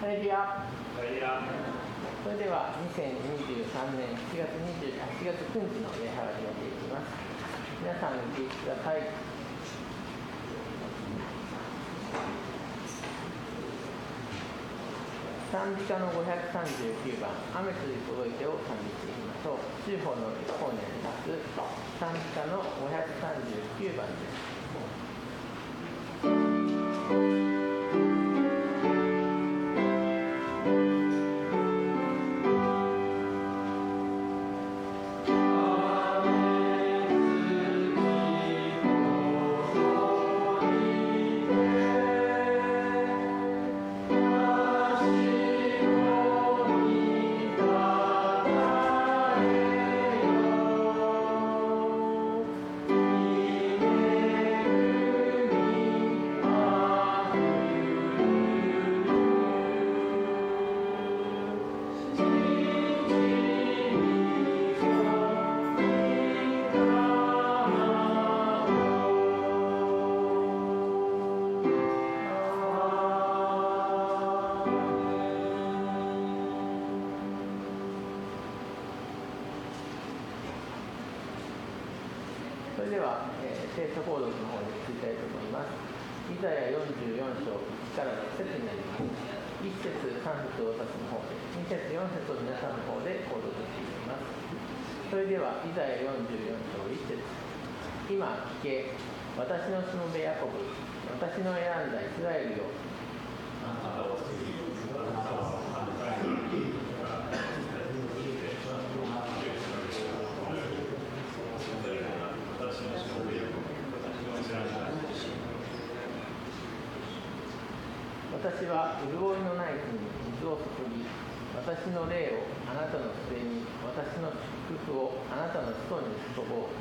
レディア。それでは2023年7月9日の礼拝を始めていきます。皆さんお聞きください。賛美歌の539番「雨降り届いて」を賛美していきましょう。中法の方にあります賛美歌の539番です。それでは、聖書講読の方に移りたいと思います。イザヤ44章1から6節になります。1節3節を私の方で、2節4節を皆さんの方で講読していきます。それではイザヤ44章1節、今聞け、私のしもべヤコブ、私の選んだイスラエルよ。私は潤いのない木に水を注ぎ、私の霊をあなたの末に、私の祝福をあなたの子孫に注ごう。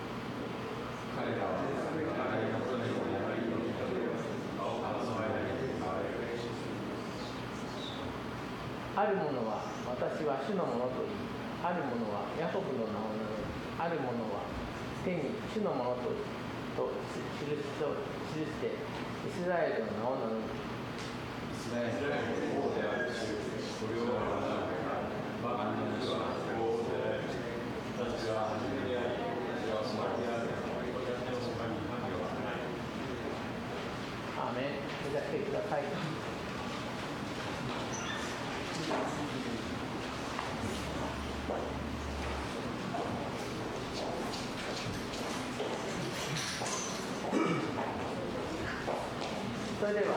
ある者は私は主のものと言い、ある者はヤコブの名を名乗り、ある者は手に主のものと記してイスラエルの名を名乗る。イスラエルの王である主、これを我が主は王である。私は初めであり、私は終わりである。私のそばに神はない。アーメン。目指してください。それでは、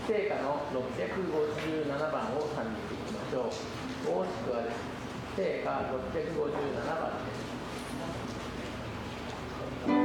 聖歌の657番を賛美していきましょう。大しくある聖歌657番です。「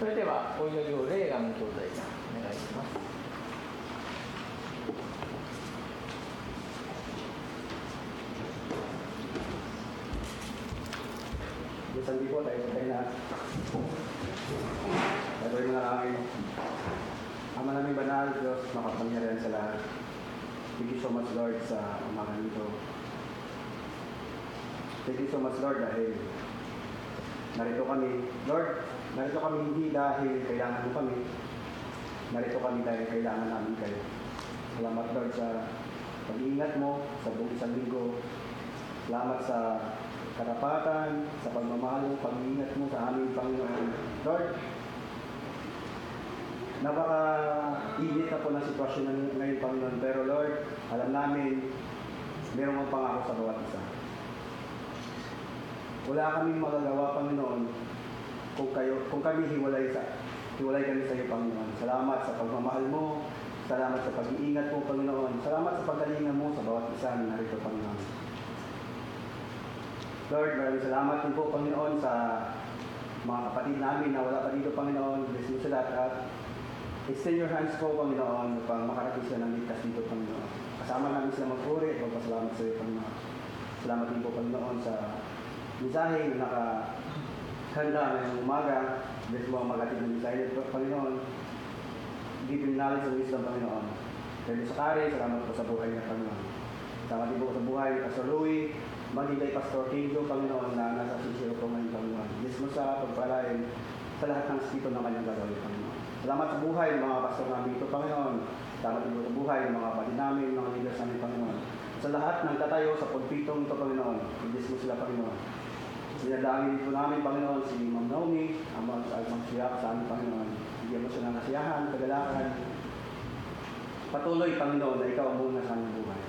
それではお祈りをレーガン兄弟がお願いします。Sandi po tayo lahat. Gagawin mo na namin. Ama namin banal, Diyos, makapangyarihan sa lahat. Thank you so much, Lord, sa umaga nito. Thank you so much, Lord, dahil narito kami. Lord, narito kami hindi dahil kailangan mo kami. Narito kami dahil kailangan namin kayo. Salamat, Lord, sa pag-iingat mo sa buong isang linggo. Salamat sa karapatan, sa pagmamahal mo, pag-iingat mo sa aming Panginoon. Lord, napaka-init na po ng sitwasyon na ngayon, Panginoon. Pero Lord, alam namin, meron mong pangako sa bawat isa. Wala kaming magagawa, Panginoon, kung kami hiwalay kami sa iyo, Panginoon. Salamat sa pagmamahal mo, salamat sa pag-iingat mo, Panginoon. Salamat sa paggalingan mo sa bawat isa na narito, Panginoon. Lord, maraming salamat din po, Panginoon, sa mga kapatid namin na wala pa dito, Panginoon. Bless mo sila at extend your hands po, Panginoon, upang makarating sila ng ligtas dito, Panginoon. Kasama namin sila magpuri at magpasalamat sa iyo, Panginoon. Salamat din po, Panginoon, sa mensahe na nakahanda ngayong umaga. Bless mo ang magatid ng mensahe nito, Panginoon. Give him knowledge and wisdom, Panginoon. Kaya sa kare, salamat po sa buhay na, Panginoon. Salamat din po sa buhay ni Pastor Louie, maging kay Pastor Kinjo, Panginoon, na nasa sisiro po ngayon, Panginoon. Bless mo sa pagpalain sa lahat ng spito ng kanyang gagawin, Panginoon. Salamat sa buhay ng mga pastor namin ito, Panginoon. Salamat din po sa buhay ng mga kapatid namin, mga leaders namin, Panginoon. Sa lahat ng tatayo sa pagpitong ito, Panginoon. Bless mo sila, Panginoon. Sinadangin po namin, Panginoon, si Ma'am Naomi, ang mga siyak sa amin, Panginoon. Bigyan mo siya ng kasiyahan, kagalakan. Patuloy, Panginoon, na ikaw ang muna sa aming buhay.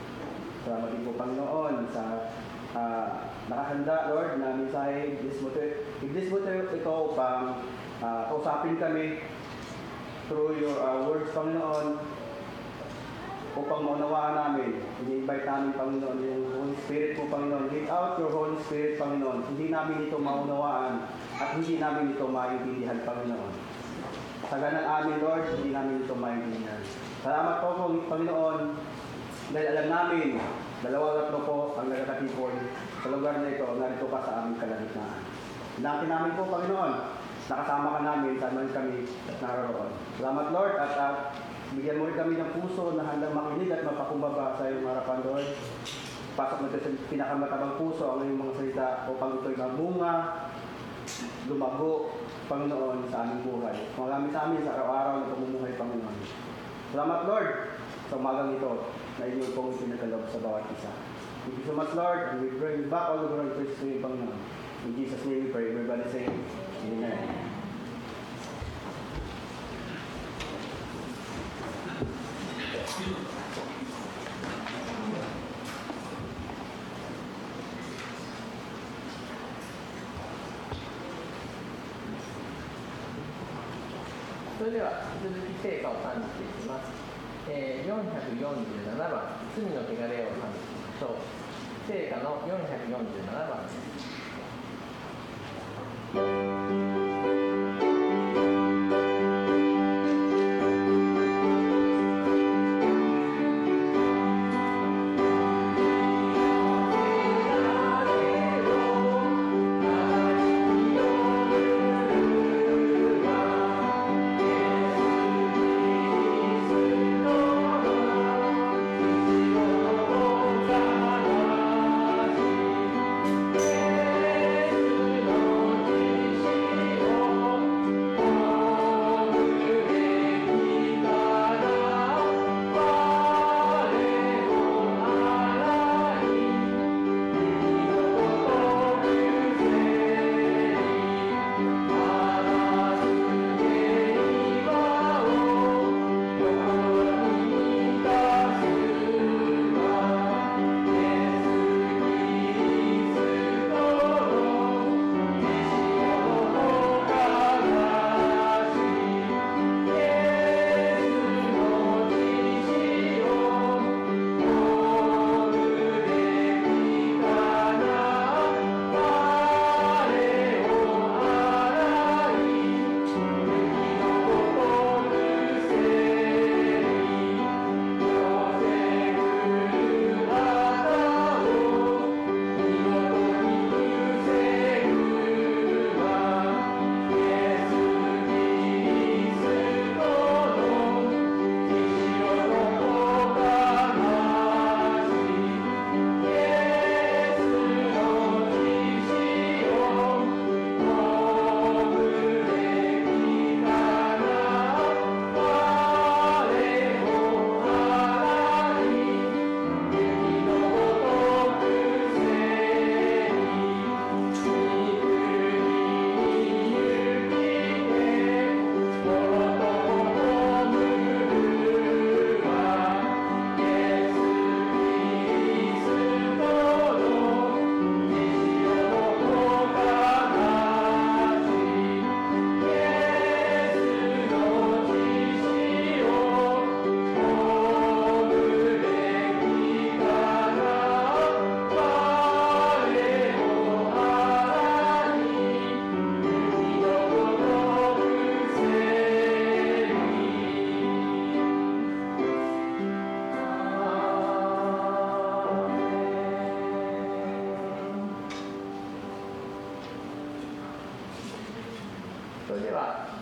Salamat din po, Panginoon, sa nakahanda, Lord, na mensahe. I-bless mo ito upang kausapin kami through your words, Panginoon, upang maunawaan namin. I-invite namin, Panginoon, yung Holy Spirit mo, Panginoon. Give out your Holy Spirit, Panginoon. Hindi namin ito maunawaan at hindi namin ito maintindihan, Panginoon. Sa ganang amin, Lord, hindi namin ito maintindihan. Salamat po, Panginoon, dahil alam namin, 2-3 po ang nagkakatipon sa lugar na ito, narito ka sa aming kalagitnaan. Hinangkin namin po, Panginoon, nakasama ka namin, saan man kami naroon. Salamat, Lord, at bigyan mo rin kami ng puso na handang makinig at mapakumbaba sa iyong harapan, Lord. Pasok na sa pinakamatabang puso ang iyong mga salita upang ito'y magbunga, lumago, Panginoon, sa aming buhay. Magamit sa amin sa araw-araw na pamumuhay, Panginoon. Salamat, Lord, sa umagang ito na inyo pong pinagkaloob sa bawat isa. Thank you so much, Lord, and we bring back all the glory praise to you, Panginoon. In Jesus' name we pray. Everybody say, Amen.それでは引き続き聖歌を賛美していきます。447番、罪の汚れを賛美しましょう。聖歌の447番です。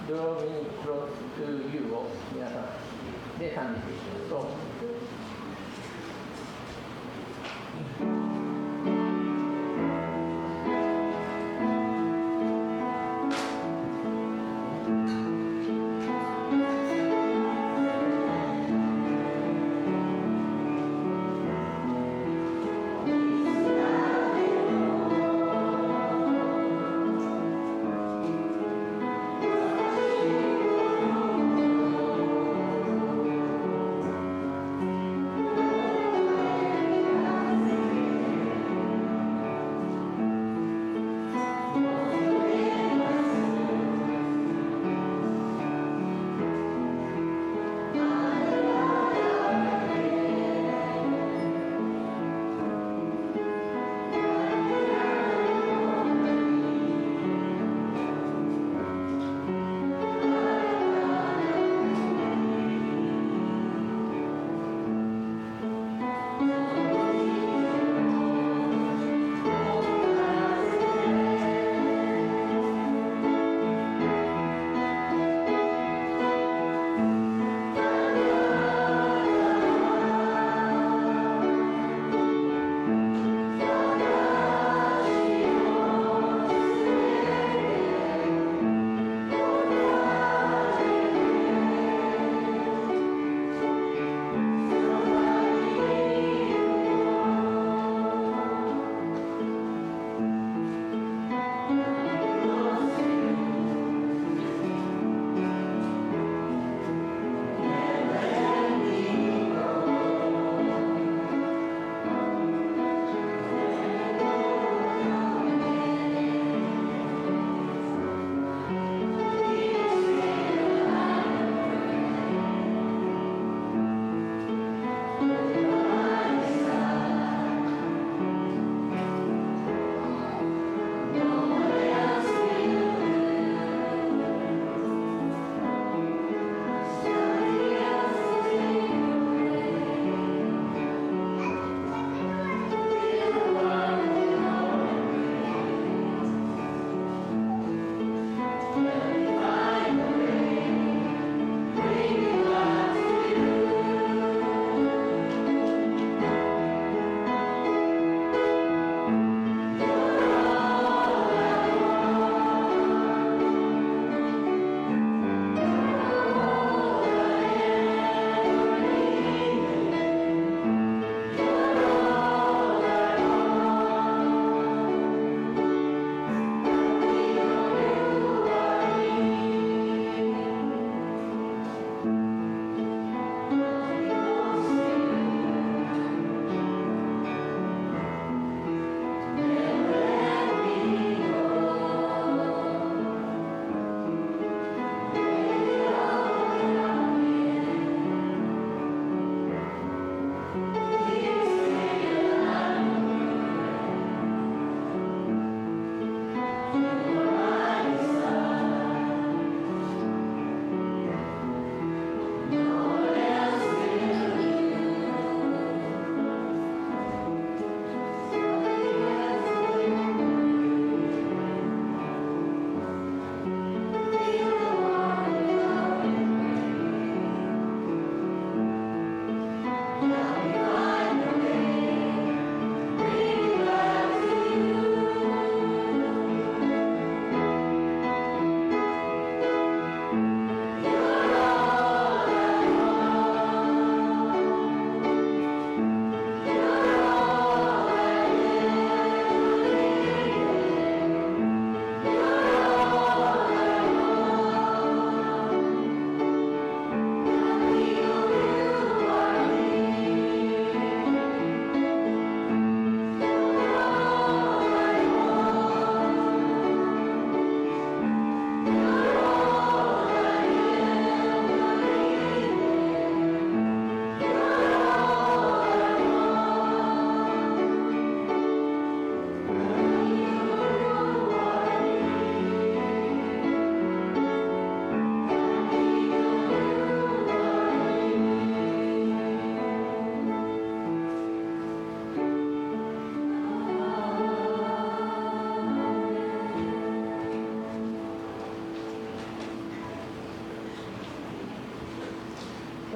draw me close to you を皆さんで賛美していきましょう。「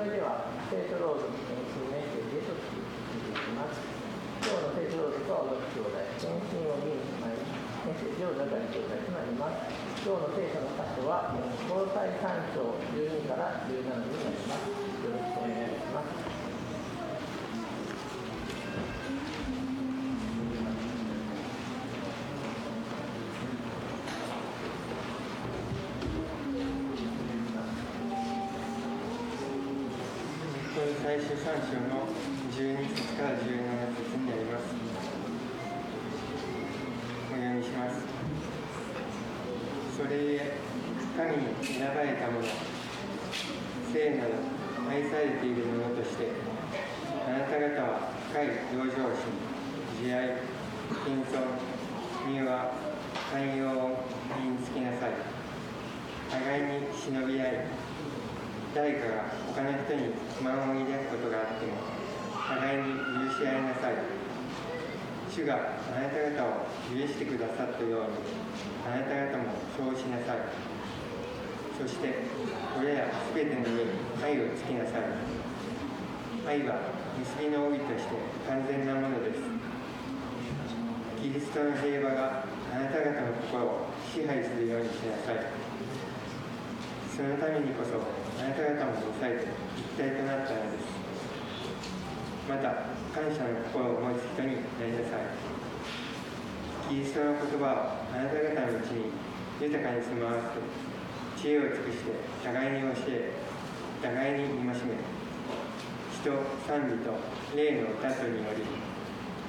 それでは聖書朗読検診メッセージへと聞いていきます。今日の聖書朗読は小垣兄弟、検診を見に参り、メッセージを中に兄弟となります。今日の聖書の箇所は、コロサイ3章12から17になります。よろしくお願いします。最終3章の12節から17節になります。お読みします。それゆえ、神に選ばれた者、聖なる愛されている者として、あなた方は深い同情心、慈愛、謙遜、柔和、寛容を身につけなさい。互いに忍び合い、誰かが他の人に不満を抱くことがあっても、互いに許し合いなさい。主があなた方を許してくださったように、あなた方もそうしなさい。そして、これらすべての上に愛をつけなさい。愛は結びの帯として完全なものです。キリストの平和があなた方の心を支配するようにしなさい。そのためにこそ、あなた方も抑えて一体となったのです。また、感謝の心を持つ人になりなさい。キリストの言葉をあなた方のうちに豊かに住まわせて、知恵を尽くして互いに教え、互いに戒め、詩と賛美と霊の歌とにより、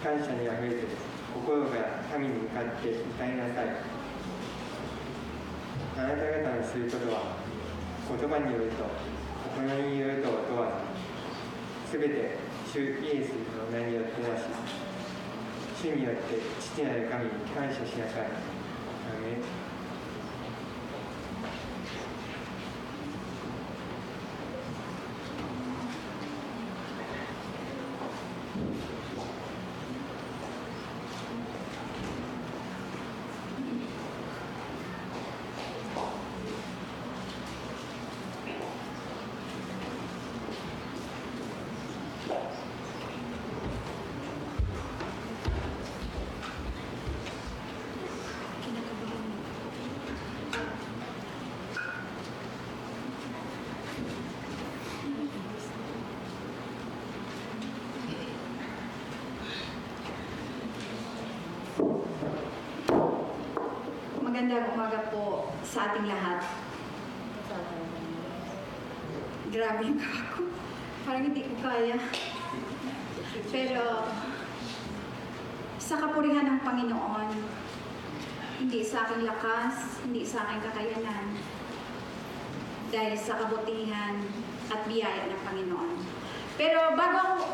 感謝にあふれて心から神に向かって歌いなさい。あなた方のすることは、言葉によると行いによるとは問わず、すべて主イエスの名によってなし、主によって父なる神に感謝しなさい。アーメン。Magandang umaga po sa ating lahat. Grabe yung kako. Parang hindi ko kaya. Pero sa kapurihan ng Panginoon, hindi sa aking lakas, hindi sa aking kakayanan, dahil sa kabutihan at biyaya ng Panginoon. Pero bago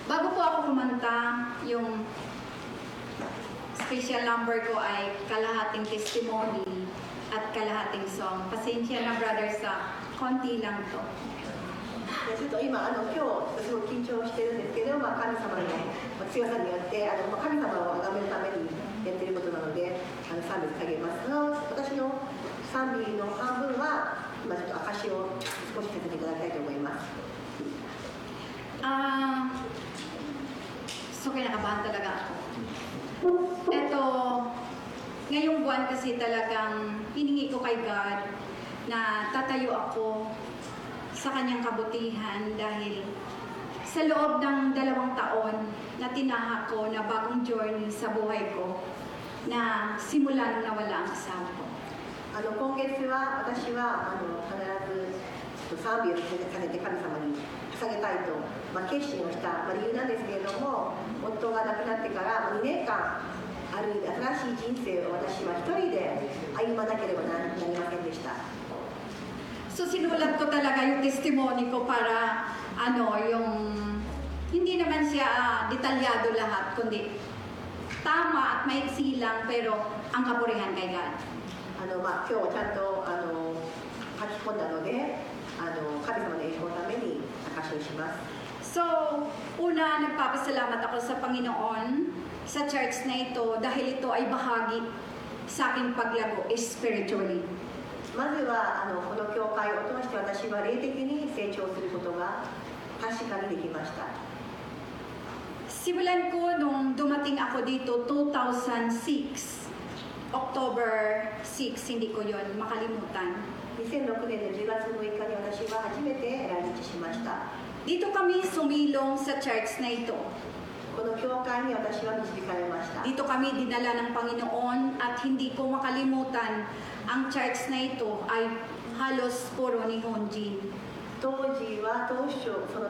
po ako kumanta, yung special number ko ay kalahating testimony at kalahating song. Pasensya na brother sa konti lang to. ちょっと今今日私も緊張してるんですけど、神様の強さによって神様を崇めるためにやっていることなので賛美捧げます。私の賛美の半分は今ちょっと証を少しさせていただきたいと思います。So kinakabahan talaga ako. Ito, ngayong buwan kasi talagang hiningi ko kay God na tatayo ako sa kanyang kabutihan dahil sa loob ng 2 taon na tinahak ko na bagong journey sa buhay ko na simula nung nawala ang asawa ko. 今月は私は必ず賛美をさせて神様に捧げたいと、決心をした理由なんですけれども、夫が亡くなってから2年間ある新しい人生を私は一人で歩まなければなりませんでした。 So sinulat ko talaga yung testimony ko para yung hindi naman siya detalyado lahat, kundi tama at maiksi lang pero ang kapurihan kay God. 今日はちゃんと書き込んだので神様の栄光のために証しをします。 So, una, nagpapasalamat ako sa Panginoon sa church na ito dahil ito ay bahagi sa aking paglago spiritually. まずはこの教会を通して私は霊的に成長することが確かにできました。 Simulan ko nung dumating ako dito 2006, October 6, hindi ko yon makalimutan. 2006年の10月6日に私は初めて来日しました。 Dito kami sumilong sa church na ito. この教会に私は導かれました。 Dito kami dinala ng Panginoon at hindi ko makalimutan ang church na ito ay halos puro Nihonjin. その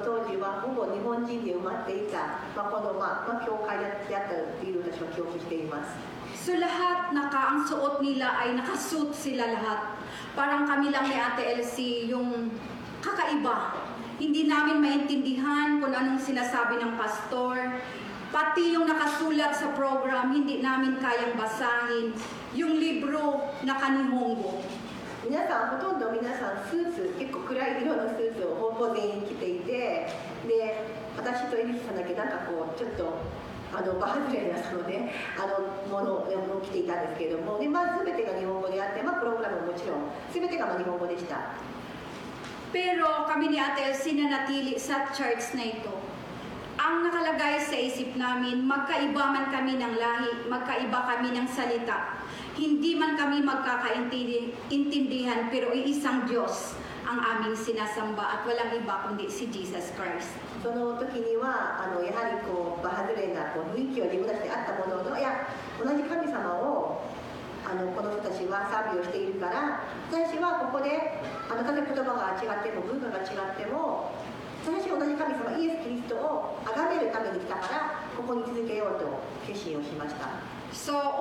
当時はほぼ日本人で埋まっていた、この教会であったっていう私は記憶しています。 So lahat ang suot nila ay nakasuit sila lahat. Parang kami lang ni Ate Elsie yung kakaiba. Hindi namin maintindihan kung anong sinasabi ng pastor. Pati yung nakasulat sa program, hindi namin kayang basahin. Yung libro na kanihongo. 皆さん、ほとんど皆さんスーツ、結構暗い色のスーツをほぼ全員着ていて、で私とエリスさんだけなんかこうちょっとバハズレなそのねものを着ていたんですけれども、で全てが日本語であって、プログラムももちろん全てが日本語でした。 Pero kami ni Ate Elsie nanatili sa church na ito. Ang nakalagay sa isip namin, magkaiba man kami ng lahi, magkaiba kami ng salita. Hindi man kami magkakaintindihan, pero iisang Diyos ang aming sinasamba at walang iba kundi si Jesus Christ. その時にはやはりバハズレな雰囲気は自分たちであったものの、いや同じ神様をこの人たちは賛美をしているから、私はここで例えば言葉が違っても文化が違っても、私は同じ神様イエス・キリストを崇めるために来たからここに続けようと決心をしました。 So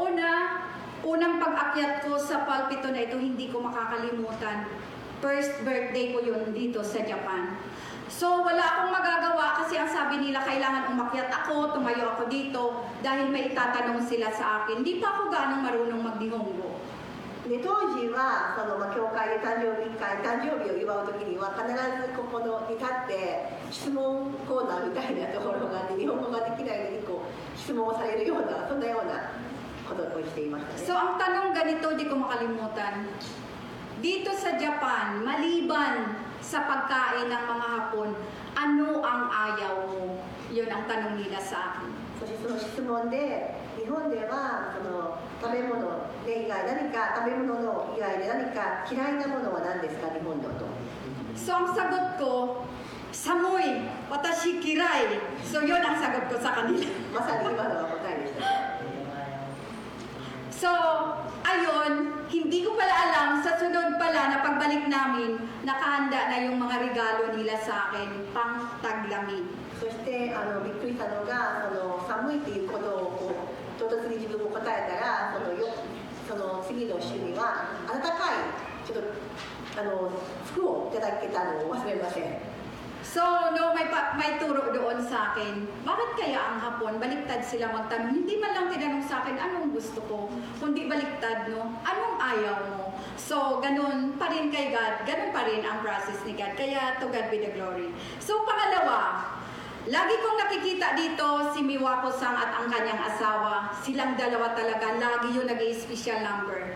unang pag-akyat ko sa pulpito na ito, hindi ko makakalimutan. First birthday ko yun dito sa Japan. So wala akong magagawa kasi ang sabi nila kailangan umakyat ako, tumayo ako dito dahil may itatanong sila sa akin. Hindi pa ako ganong marunong mag-Nihongo. で当時は教会で誕生日を祝う時には必ずここに立って質問コーナーみたいなところがあって、日本語ができないのに質問をされるようなそんなようなことをしていましたね。 So ang tanong ganito, di ko makalimutan. Dito sa Japan, maliban sa pagkain ng mga Hapon, ano ang ayaw mo? Yun ang tanong nila sa akin. そしてその質問で、日本では食べ物以外何か食べ物の以外で何か嫌いなものは何ですか、日本だと。 So ang sagot ko, Samoy, watashi kirai. So yun ang sagot ko sa kanila. まさに今のは答えでした。 So, ayon, hindi ko pala alam, sa sunod pala na pagbalik namin, nakahanda na yung mga regalo nila sa akin, pang taglamig. そしてびっくりしたのが寒いっていうことを唐突に自分も答えたら、その次の週には暖かいちょっと服をいただけたのを忘れません。 So, no, may turo doon sa akin, bakit kaya ang Hapon, baliktad sila magtanong, hindi man lang tinanong sa akin anong gusto ko, kundi baliktad, no, anong ayaw mo. So, ganun pa rin kay God, ganun pa rin ang process ni God, kaya to God be the glory. So, pangalawa, lagi kong nakikita dito si Miwako-san at ang kanyang asawa, silang dalawa talaga, lagi yun nag-i-special number.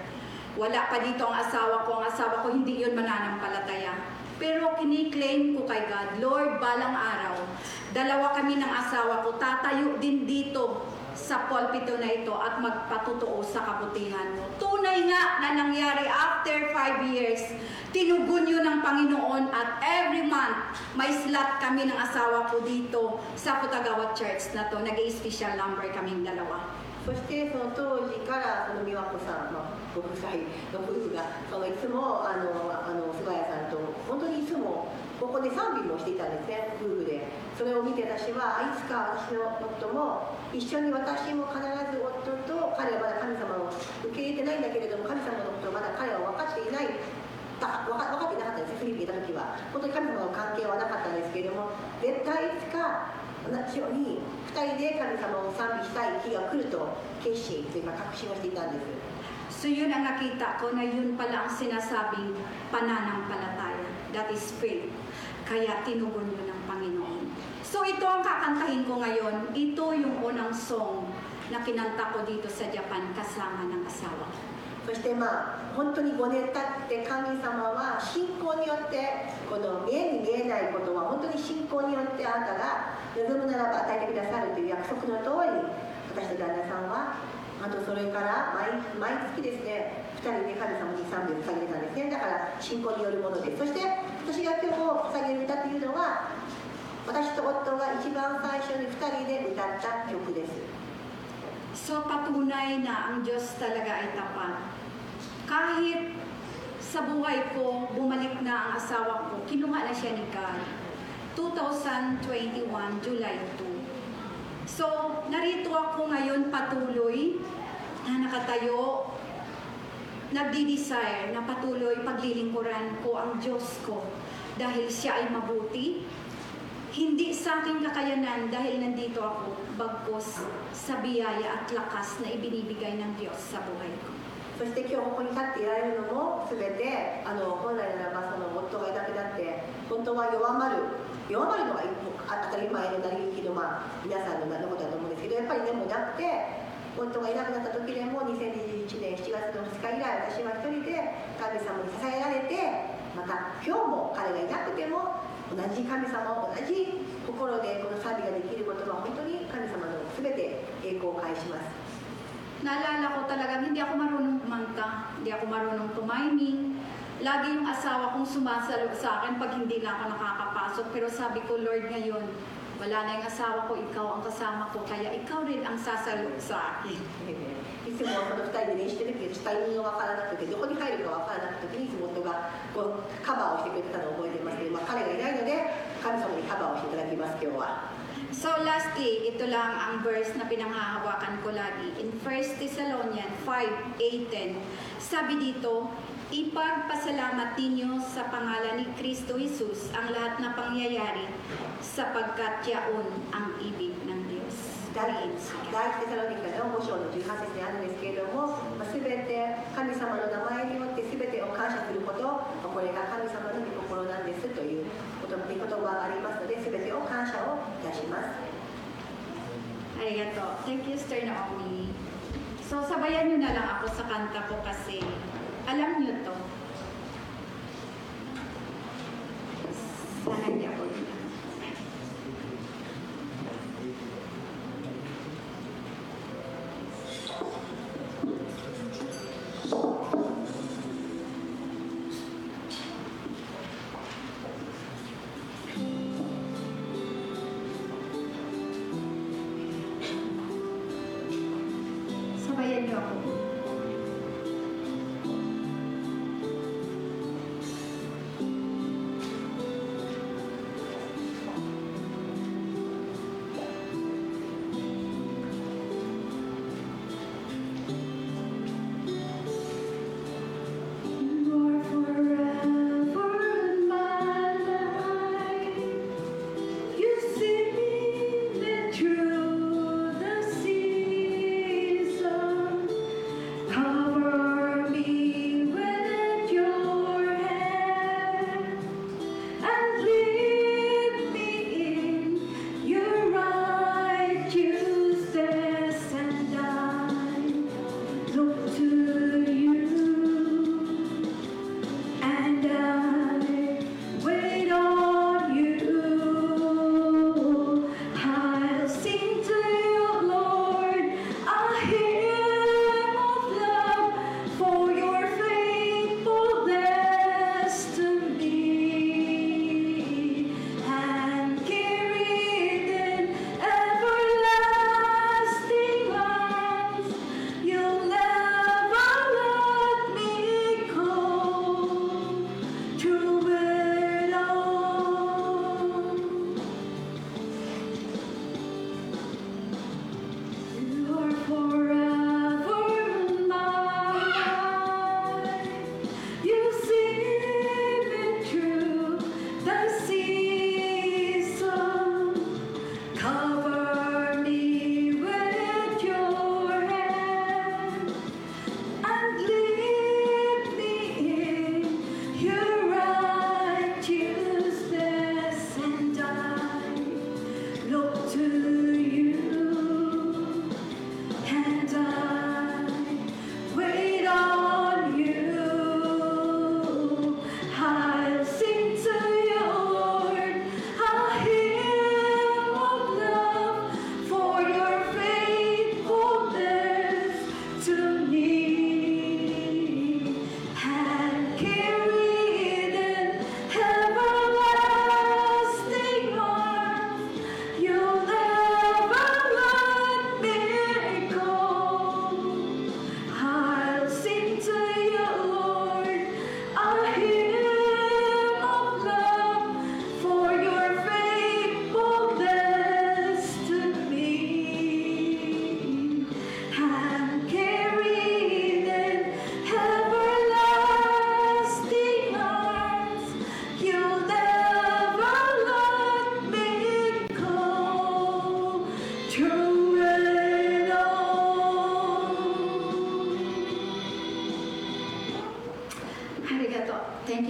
Wala pa dito ang asawa ko hindi yun mananampalataya. Pero kiniklaim ko kay God, Lord, balang araw, dalawa kami ng asawa ko, tatayo din dito sa pulpito na ito at magpatutuo sa kabutihan mo. Tunay nga na nangyari after 5 years, tinugon yun ng Panginoon at every month, may slot kami ng asawa ko dito sa Futagawa Church na to. Nag-i-special number kaming dalawa. そしてその当時から美和子さん、ご夫妻の夫婦がいつも菅谷さんと本当にいつもここで賛美もしていたんですね、夫婦で。それを見て私はいつか私の夫も一緒に、私も必ず夫と彼はまだ神様を受け入れてないんだけれども、神様のことをまだ彼は分かっていない。分かっていなかったんです、フィリピンにいた時は。本当に神様の関係はなかったんですけれども、絶対いつか同じように2人で神様を賛美したい日が来ると決心というか確信をしていたんです。 So yun ang nakita ko na yun pala ang sinasabing pananampalataya. That is faith. Kaya tinugon yun ng Panginoon. So ito ang kakantahin ko ngayon. Ito yung unang song na kinanta ko dito sa Japan kasama ng asawa ko. そして本当に5年経って神様は信仰によってこの見えに見えないことは本当に信仰によってあなたが望むならば与えてくださるという約束の通り、私と旦那さんはあとそれから毎月ですね2人で神様に賛美を捧げたんですね。だから信仰によるものです。そして私が今日捧げる歌というのは私と夫が一番最初に2人で歌った曲です。 So patunay na ang Diyos talaga ay tapat. Kahit sa buhay ko, bumalik na ang asawa ko, kinuha na siya ni God. 2021, July 2. So, narito ako ngayon patuloy na nakatayo, nagdi-desire na patuloy paglilingkuran ko ang Diyos ko dahil siya ay mabuti. Hindi sa aking kakayanan dahil nandito ako, bagkus sa biyaya at lakas na ibinibigay ng Diyos sa buhay ko. そして今日ここに立っていられるのも全て本来ならばその夫がいなくなって本当は弱まるのが当たり前の成り行きの皆さんのことだと思うんですけど、やっぱりでもなくて夫がいなくなった時でも2021年7月の2日以来私は一人で神様に支えられて、また今日も彼がいなくても同じ神様同じ心でこの賛美ができることは本当に神様の全て栄光を返します。 Naalala ko talagang hindi ako marunong kumanta, hindi ako marunong tumiming. Lagi yung asawa kong sumasalo sa akin pag hindi na ako nakakapasok. Pero sabi ko, Lord, ngayon, wala na yung asawa ko, ikaw ang kasama ko, kaya ikaw rin ang sasalo sa akin. いつもこの2人で練習してるけどタイミングが分からなくてどこに入るか分からなくていつも夫がこうカバーをしてくれてたのを覚えてますけど、彼がいないので神様にカバーをしていただきます今日は。 So lastly, ito lang ang verse na pinanghahawakan ko lagi. In 1 Thessalonians 5:8-10, sabi dito, ipagpasalamat ninyo sa pangalan ni Kristo Jesus ang lahat na pangyayari sapagkat yaon ang ibig ng Diyos. 第一テサロニカの5章の18節にあるんですけれども、すべて神様の名前によってすべてを感謝すること、これが神様の御心なんですという言葉がありますので、すべてを感謝をいたします。 Arigato. Thank you, Sister Naomi. So, sabayan nyo na lang ako sa kanta ko kasi alam nyo to. Sana hindi ako dito. Sabayan niyo ako.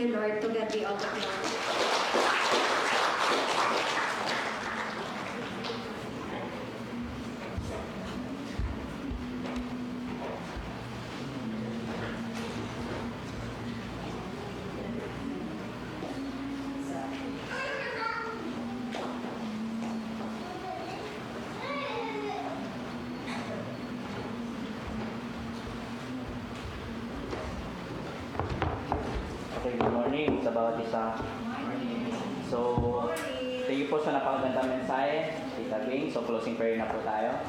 you, Lord. To God be all the glory. Okay, good morning sa bawat isa. So, thank you po sa napakagandang mensahe, Tita Bing. So, closing prayer na po tayo.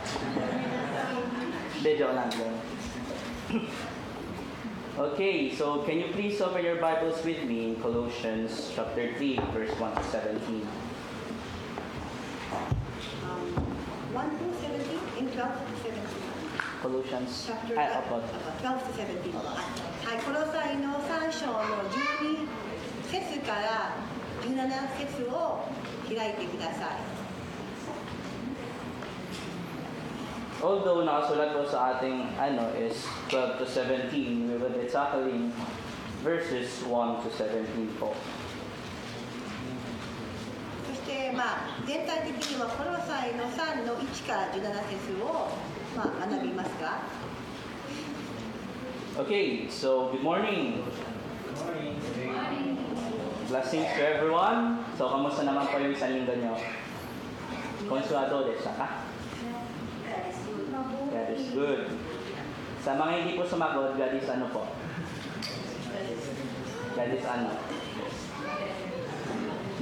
Hindi, joke lang. Okay, so can you please open your Bibles with me in Colossians chapter 3, verse 1 to 17. 1 to 17? In 12 to 17? Colossians, Chapter opo. 12 to 17。はい、この際の3章の12節から17節を開いてください。 Although nakasulat po sa ating is 12 to 17, we will be tackling verses 1 to 17 po. そして全体的にはこの際の3の1から17節を学びますか。 Okay, so good morning. Blessings to everyone. So, kamusta naman po yung isang linggo nyo? Konsuado desu ka? God is good. Sa mga hindi po sumagot, God is ano po? God is ano?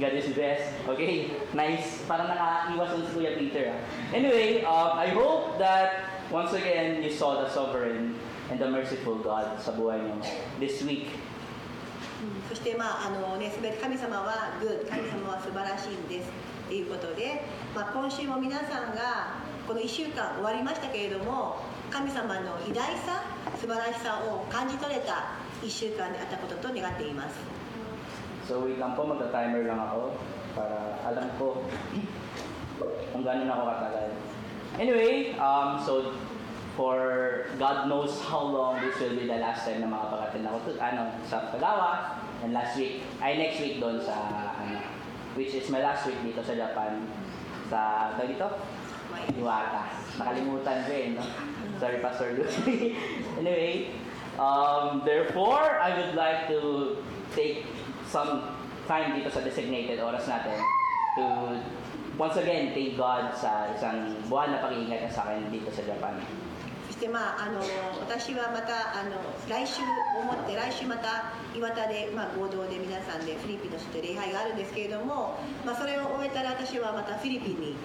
God is best. Okay, nice. Parang nakaiwas yung si Kuya Peter. Anyway, I hope that once again you saw the sovereign and the merciful God sa buhay niyo this week. そしてすべて神様はグッ、神様は素晴らしいんですということで、今週も皆さんがこの1週間終わりましたけれども、神様の偉大さ、素晴らしさを感じ取れた1週間であったことと願っています。 So wait lang po, magta-timer lang ako para alam ko kung gano'n ako katagal. Anyway, so for God knows how long this will be the last time na makapag-attend ako sa Palawa, and next week doon sa which is my last week dito sa Japan sa dito Iwata. Nakalimutan ko no? Sorry, Pastor Lucy. Anyway, therefore I would like to take some time dito sa designated oras natin to once again thank God sa isang buwan na pag-iingat niya sa akin dito sa Japan. そして私はまた来週また岩田で、合同で皆さんでフィリピンの人で礼拝があるんですけれども、それを終えたら私はまたフィリピンに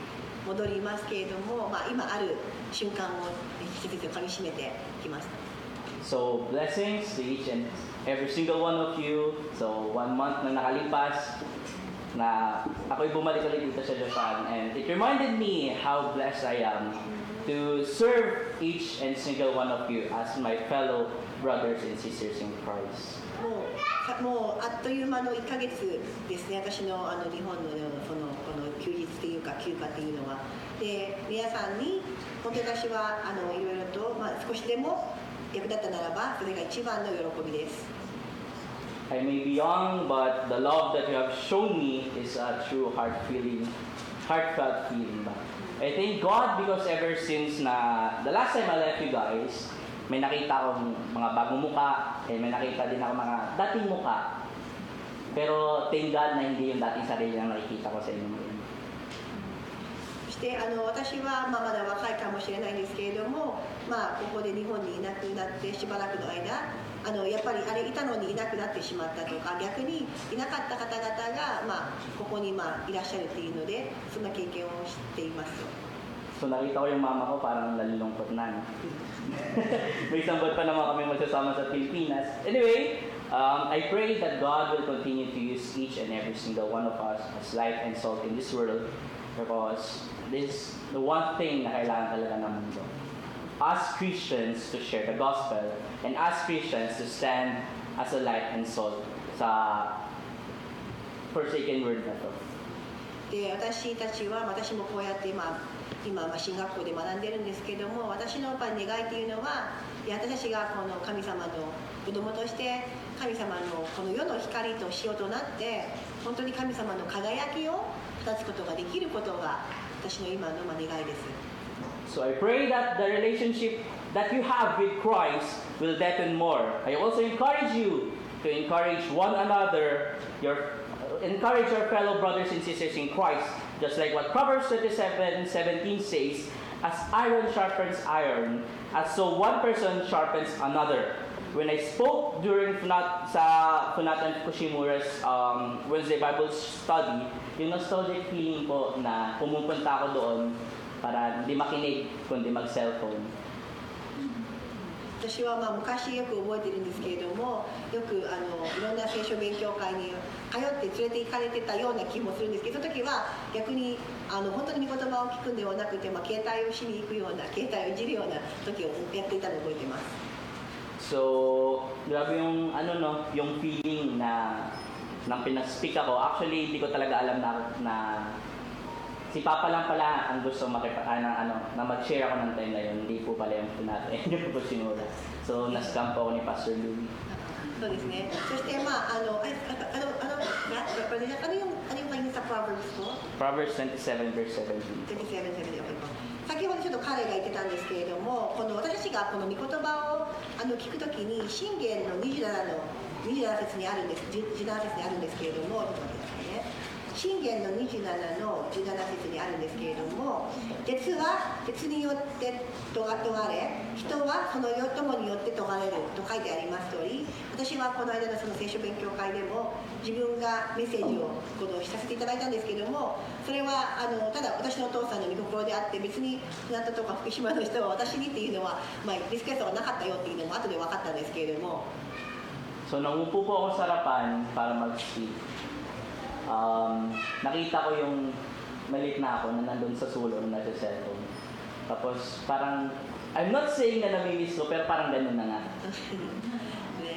戻りますけれども、今ある瞬間を引き続きかみしめてきました。 So blessings to each and every single one of you. So 1 month na nakalipas na ako'y bumalik ulit dito sa Japan, and it reminded me how blessed I am to serve each and single one of you as my fellow brothers and sisters in Christ. もうあっという間の1ヶ月ですね、私の日本のこの休日っていうか休暇っていうのは。で、皆さんに本当に私はいろいろと、少しでも役立ったならば、それが一番の喜びです。 I may be young, but the love that you have shown me is a true heartfelt feeling. I thank God because ever since the last time I left you guys, may nakita akong mga bagong muka, may nakita din ako mga dating muka. Pero thank God na hindi yung dating sarili na nakikita ko sa inyo ngayon. そして私はまだ若いかもしれないんですけれども、ここで日本にいなくなってしばらくの間、やっぱりあれいたのにいなくなってしまったとか、逆にいなかった方々が、ここにいらっしゃるっていうので、そんな経験をしています。 So nakita ko yung mama ko parang nalulungkot na. May isang buwan pa naman kami magsasama sa Pilipinas. Anyway, I pray that God will continue to use each and every single one of us as light and salt in this world, because this is the one thing na kailangan talaga ng mundo. As Christians to share the gospel, and as Christians to stand as a light and salt sa forsaken world na to. で、私もこうやって今、進学校で学んでるんですけども、私のやっぱり願いというのは、私たちがこの神様の子供として神様のこの世の光と塩となって本当に神様の輝きを立つことができることが私の今の願いです。 So I pray that the relationship that you have with Christ will deepen more. I also encourage you to encourage one another, encourage your fellow brothers and sisters in Christ, just like what Proverbs 27:17 says, as iron sharpens iron, as so one person sharpens another. When I spoke during Funat and Kushimura's Wednesday Bible study, yung nostalgic feeling ko na pumupunta ako doon para hindi makinig kundi mag-cellphone. 私は昔よく覚えてるんですけれども、よくいろんな聖書勉強会に通って連れて行かれてたような気もするんですけど、その時は逆に本当に御言葉を聞くんではなくて、携帯をしに行くような、携帯をいじるような時をやっていたのを覚えています。 So, grabe yung yung feeling na nang pinag-speak ako. Actually, hindi ko talaga alam na si Papa lang pala ang gusto na mag-share ako ng time na yun. Hindi po pala yung natin, yung po sinura. So, na-scam po ako ni Pastor Louie. そうですね。そして何yung kayo sa Proverbs ko? Proverbs 27 verse 17. 先ほどちょっと彼が言ってたんですけれども、この私がこの御言葉を聞くときに箴言の27節にあるんです。17節にあるんですけれども、ちょっと待ってくださいね。箴言の27の17節にあるんですけれども、鉄は鉄によって研がれ、人はその友によって研がれると書いてあります通り、私はこの間のその聖書勉強会でも自分がメッセージをさせていただいたんですけども、それはただ私のお父さんの御心であって、別に船戸とか福島の人は私にっていうのは、リスクエストがなかったよっていうのも後で分かったんですけれども。 So, nangupo po ako sa harapan para mag-speak. Nakita ko yung malit na ako na nandun sa sulong na sa cellphone. Tapos parang, I'm not saying na namimiss ko, pero parang ganun na nga.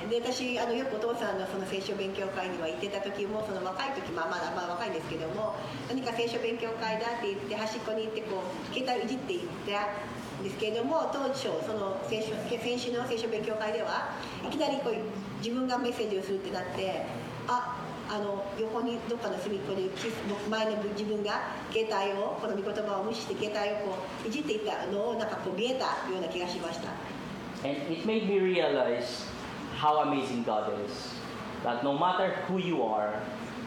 で私よくお父さんのその聖書勉強会には行ってた時も、その若い時まだ若いんですけども、何か聖書勉強会だって言って端っこに行って携帯いじっていったんですけれども、当初その先週の聖書勉強会ではいきなり自分がメッセージをするってなって、横にどっかの隅っこで前の自分が携帯をこの御言葉を無視して携帯をいじっていたのを見えたような気がしました。 And it made me realize how amazing God is. That no matter who you are,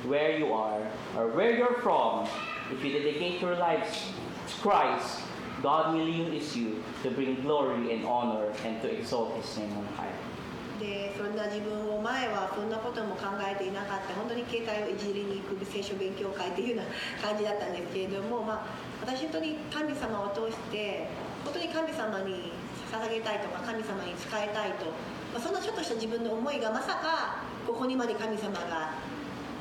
where you are, or where you're from, if you dedicate your lives to Christ, God will use you to bring glory and honor and to exalt His name on high. でそんな自分を前はそんなことも考えていなかった、本当に携帯をいじりに行く聖書勉強会というような感じだったんですけれども、私本当に神様を通して本当に神様に捧げたいとか神様に仕えたいと、そんなちょっとした自分の思いがまさかここにまで神様が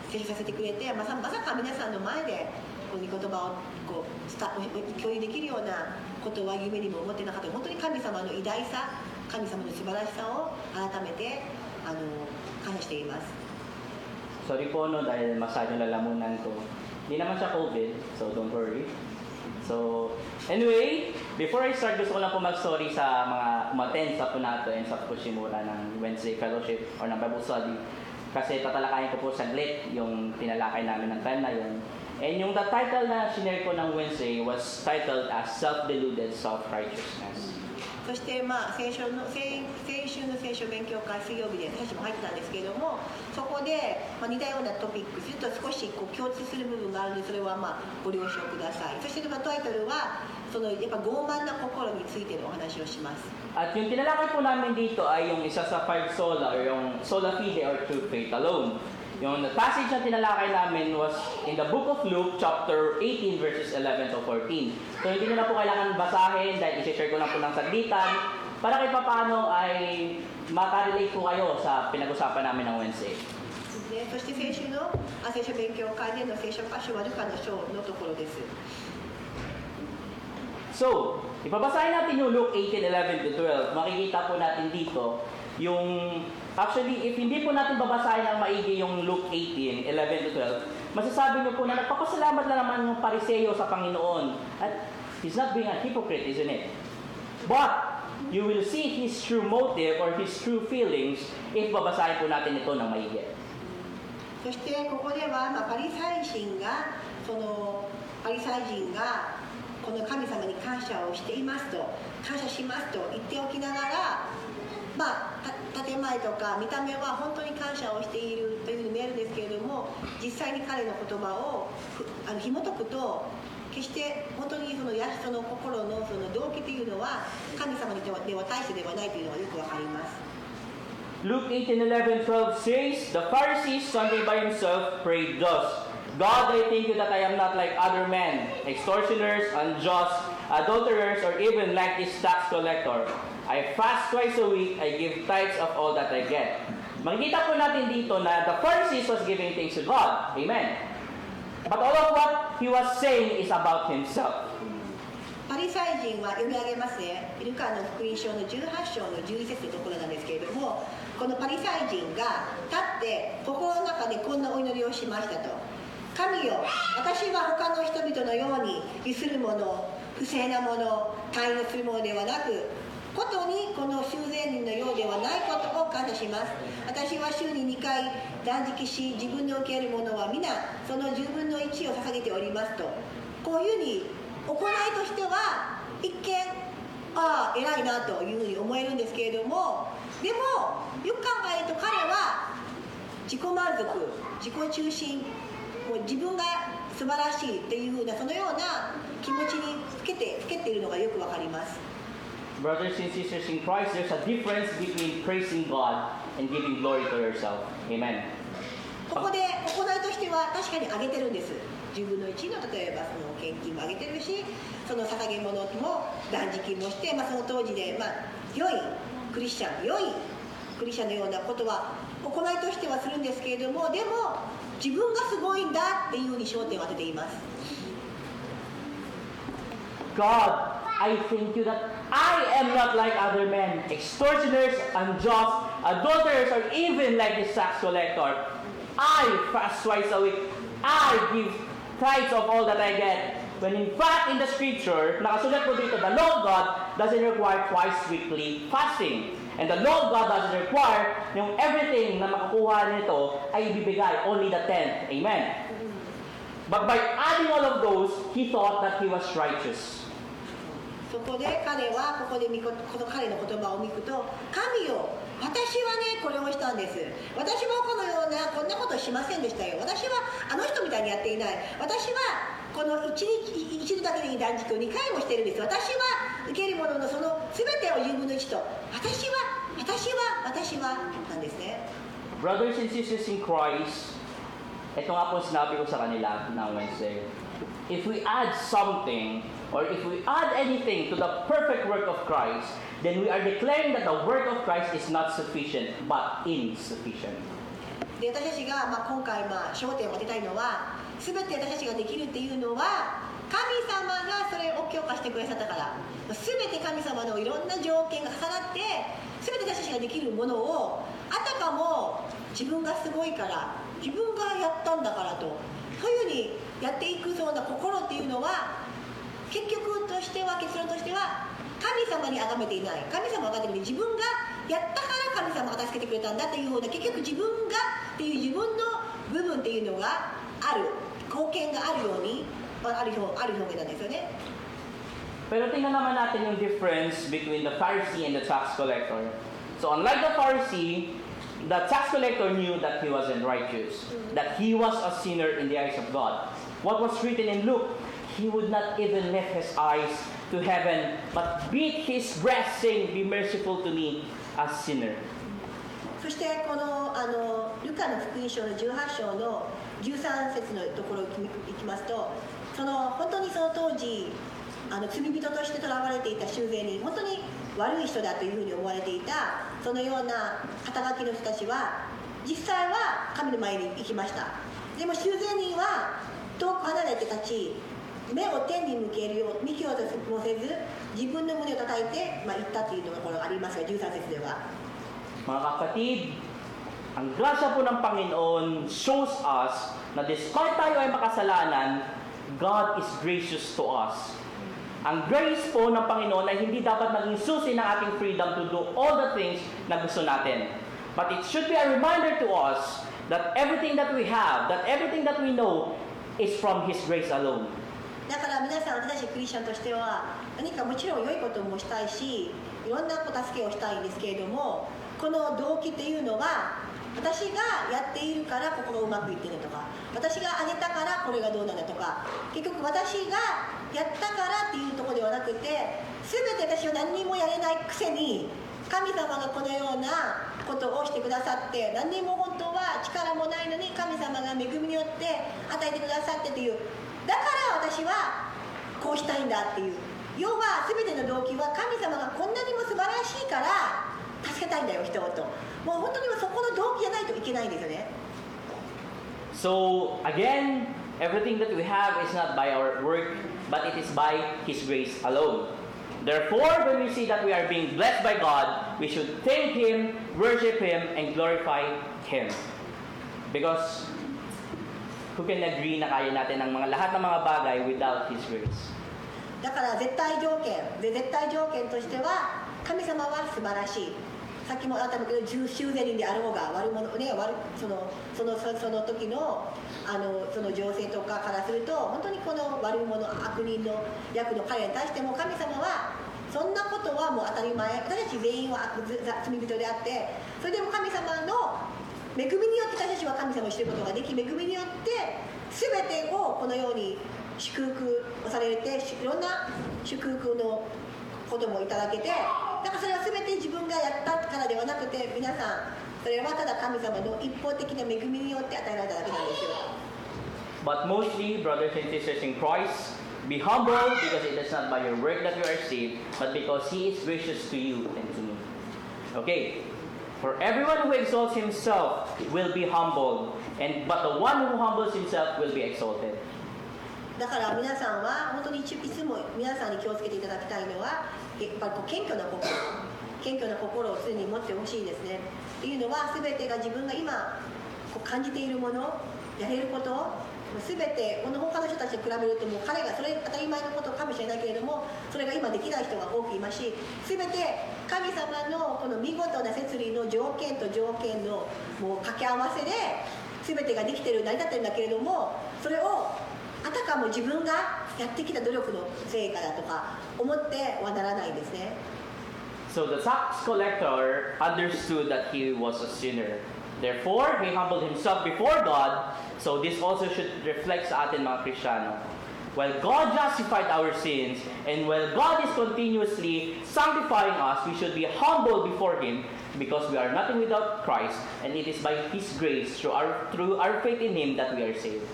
聖書させてくれて、まさか皆さんの前でこの御言葉を共有できるようなことは夢にも思ってなかった。本当に神様の偉大さ、神様の素晴らしさを改めて感謝しています。 Sorry po dahil masyadong lalamunan ko. Hindi naman siya COVID, so don't worry. So, anyway, before I start, gusto ko lang po mag-sorry sa mga umattend sa Punato and sa Kushimura ng Wednesday Fellowship or ng Bible Study. Kasi tatalakayin ko po saglit yung tinalakay namin ng time na yun. And yung the title na sinare ko ng Wednesday was titled as Self-Deluded Self-Righteousness. そして先週の聖書勉強会水曜日で私も入ってたんですけれども、そこで似たようなトピックスと少し共通する部分があるので、それはご了承ください。そしてタイトルはやっぱ傲慢な心についてのお話をします。 At yung tinalakay po namin dito ay yung isa sa 5 sola or yung sola fide or through faith alone. Yung passage na tinalakay namin was in the book of Luke chapter 18 verses 11 to 14. So hindi nyo na po kailangan basahin dahil i-share ko lang po ng saglitan para kahit paano ay makarelate po kayo sa pinag-usapan namin ng Wednesday. そして先週の聖書勉強会での聖書箇所はルカの書のところです。 So, ipabasahin natin yung Luke 18:11 to 12. Makikita po natin dito yung actually if hindi po natin babasahin ng maigi yung Luke 18:11 to 12, masasabi niyo po na nagpapasalamat lang naman yung Pariseo sa Panginoon. At he's not being a hypocrite, isn't it? But you will see his true motive or his true feelings if babasahin po natin ito ng maigi. そしてここでは、パリサイ人がこの神様に感謝をしていますと、感謝しますと言っておきながら、建前とか見た目は本当に感謝をしているというふうに見えるんですけれども、実際に彼の言葉を紐解くと、決して本当にその心のその動機というのは神様にでは対してではないというのがよくわかります。Luke 18:11-12 says, The Pharisee, standing by himself, prayed thus, God, I thank you that I am not like other men, extortioners, unjust, adulterers, or even like this tax collector. I fast twice a week, I give tithes of all that I get. Makikita po natin dito na the Pharisee was giving things to God. Amen. But all of what he was saying is about himself. パリサイ人は読み上げますね。ルカの福音書の18章の11節のところなんですけれども、このパリサイ人が立って心の中でこんなお祈りをしましたと。神よ、私は他の人々のように利するもの、不正なもの、単位するものではなく、ことにこの修善人のようではないことを感謝します。私は週に2回断食し、自分の受けるものは皆その10分の1を捧げておりますと。こういうふうに行いとしては一見偉いなというふうに思えるんですけれども、でもよく考えると彼は自己満足、自己中心、もう自分が素晴らしいというふうなそのような気持ちにふけているのがよくわかります。Brothers and sisters in Christ, there's a difference between praising God and giving glory to yourself. Amen. ここで行いとしては確かに上げてるんです。10分の1の例えばその献金も上げてるし、その捧げ物も断食もして、その当時で良いクリスチャンのようなことは行いとしてはするんですけれども、でも自分がすごいんだっていうふうに焦点を当てています。God, I thank you that I am not like other men, extortioners, unjust, adulterers, or even like this tax collector. I fast twice a week. I give tithes of all that I get. When in fact, in the scripture, nakasulat po dito, the law of God doesn't require twice weekly fasting. And the law of God doesn't require yung everything na makukuha nito ay ibibigay, only the 10th. Amen. But by adding all of those, he thought that he was righteous. そこで彼はこの彼の言葉を見ると、神よ、私はねこれをしたんです。私はこんなことしませんでしたよ。私はあの人みたいにやっていない。私はこの一度だけでいい断食を2回もしてるんです。私は受けるもののその全てを10分の1と、私はなんですね。Brothers and sisters in Christ, ito nga po sinabi ko sa kanila ng Wednesday. If we add something, or if we add anything to the perfect work of Christ, then we are declaring that the work of Christ is not sufficient, but insufficient. で、私たちが今回焦点を当てたいのは、全て私たちができるっていうのは神様がそれを強化してくださったから。全て神様のいろんな条件が重なって、全て私たちができるものをあたかも自分がすごいから、自分がやったんだからと、そういうふうにやっていくそうな心っていうのは、結論としては神様に崇めていない。神様が崇めて自分がやったから神様が助けてくれたんだというような、結局自分がっていう自分の部分っていうのがある、貢献があるようにある表現なんですよね。Pero tingnan naman natin yung difference between the Pharisee and the tax collector. So unlike the Pharisee, the tax collector knew that he wasn't righteous, that he was a sinner in the eyes of God. What was written in Luke? He would not even lift his eyes to heaven, but beat his breast, saying, Be merciful to me, a sinner. そしてこのルカの福音書の18章の13節のところに行きますと、本当にその当時罪人として囚われていた修善人、本当に悪い人だというふうに思われていたそのような肩書きの人たちは実際は神の前に行きました。でも修善人は遠く離れて立ち、目を天に向けるよう見ようともせず、自分の胸を叩いて言ったというところがありますが、13節では。Mga kapatid, ang grasya po ng Panginoon shows us na despite tayo ay makasalanan, God is gracious to us. Ang grace po ng Panginoon ay hindi dapat maging susi ng ating freedom to do all the things na gusto natin. But it should be a reminder to us that everything that we have, that everything that we know is from His grace alone. だから皆さん、私たちクリスチャンとしては何かもちろん良いこともしたいし、いろんな助けをしたいんですけれども、この動機っていうのは私がやっているからここがうまくいってるとか、私があげたからこれがどうなんだとか、結局私がやったからっていうところではなくて、全て私は何にもやれないくせに神様がこのようなことをしてくださって、何にも本当は力もないのに神様が恵みによって与えてくださってという、だから私はこうしたいんだっていう、要は全ての動機は神様がこんなにも素晴らしいから助けたいんだよ、人をと。もう本当にそこの動機じゃないといけないんですよね。So again, everything that we have is not by our work, but it is by His grace alone. Therefore, when we see that we are being blessed by God, we should thank Him, worship Him, and glorify Him. Because who can agree na kaya natin ang lahat ng mga bagay without His grace? だから絶対条件としては神様は素晴らしい。さっきもあったんだけど、修善人であろうが悪者ね、その時のその情勢とかからすると、本当にこの悪者悪人の役の彼に対しても神様はそんなことはもう当たり前、私たち全員は罪人であって、それでも神様の恵みによって私たちは神様を知ることができ、恵みによって全てをこのように祝福をされて、いろんな祝福のこともいただけて、だからそれは全て自分がやったからではなくて、皆さんそれはただ神様の一方的な恵みによって与えられただけなんですよ。But mostly, brothers and sisters in Christ, be humble because it is not by your work that you are saved, but because He is gracious to you and to me. Okay, for everyone who exalts himself will be humbled, but the one who humbles himself will be exalted. だから皆さんは本当にいつも皆さんに気をつけていただきたいのは、やっぱり謙虚な心を常に持ってほしいですね。っていうのは、全てが自分が今感じているもの、やれること、全てこの他の人たちと比べると、もう彼がそれ当たり前のことかもしれないけれども、それが今できない人が多くいますし、全て神様のこの見事な摂理の条件と条件のもう掛け合わせで全てができてる、成り立ってるんだけれども、それをあたかも自分がやってきた努力の成果だとか思ってはならないんですね。So the tax collector understood that he was a sinner. Therefore, he humbled himself before God. So this also should reflect sa atin mga Kristiyano. While God justified our sins, and while God is continuously sanctifying us, we should be humble before Him because we are nothing without Christ, and it is by His grace through our faith in Him that we are saved.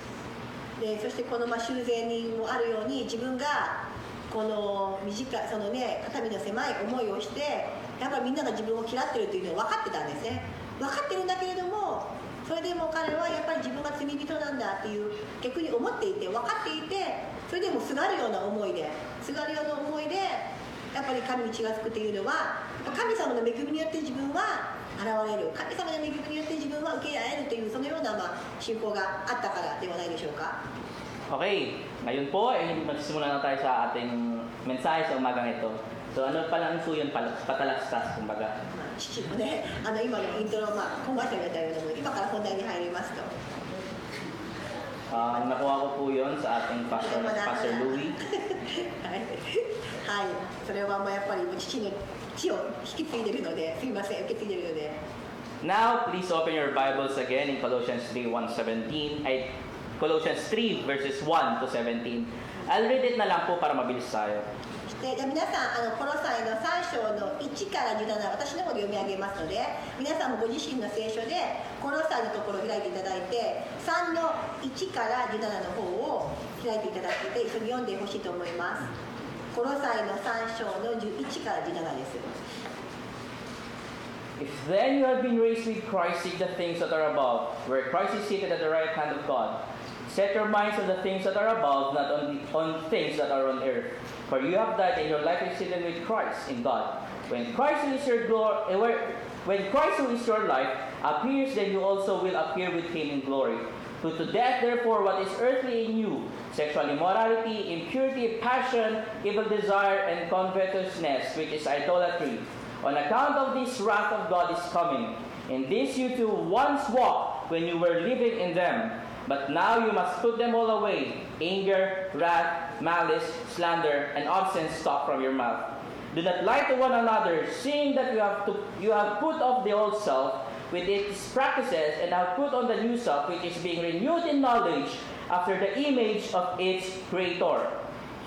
でそしてこの修善人もあるように、自分がこのそのね、肩身の狭い思いをして、やっぱりみんなが自分を嫌ってるというのを分かってたんですね。分かってるんだけれども、それでも彼はやっぱり自分が罪人なんだっていう逆に思っていて、分かっていて、それでもすがるような思いでやっぱり神に血がつくっていうのは、神様の恵みによって自分は現れる、神様の恵みによって自分は受け合えるという、そのような信仰があったからではないでしょうか。Okay, ngayon po ay magsisimula na tayo sa ating mensahe sa umagang ito. So ano pa lang po yun, patalastas, kumbaga. 父もね、今のイントロ、コマーシャルだったようなもの、今から本題に入りますと。Nakuha ko po yun sa ating Pastor Louie. はい、はい、それはやっぱり父の血を引き継いでるので、すいません、受け継いでるので。Now, please open your Bibles again in Colossians 3:17. Colossians 3 verses 1 to 17. I'll read it na lang po para mabilis tayo. で皆さん、コロサイの3章の1から17、私の方で読み上げますので、皆さんもご自身の聖書でコロサイのところを開いていただいて、3の1から17の方を開いていただいて一緒に読んでほしいと思います。コロサイの3章の1から17です。If then you have been raised with Christ, seek the things that are above, where Christ is seated at the right hand of God. Set your minds on the things that are above, not on things that are on earth. For you have died, and your life is hidden with Christ in God. When Christ, who is your life, appears, then you also will appear with Him in glory. Put to death, therefore, what is earthly in you: sexual immorality, impurity, passion, evil desire, and covetousness, which is idolatry. On account of this, wrath of God is coming. In this you too once walked when you were living in them. But now you must put them all away: anger, wrath, malice, slander, and obscene talk from your mouth. Do not lie to one another, seeing that you have put off the old self with its practices, and have put on the new self, which is being renewed in knowledge after the image of its Creator.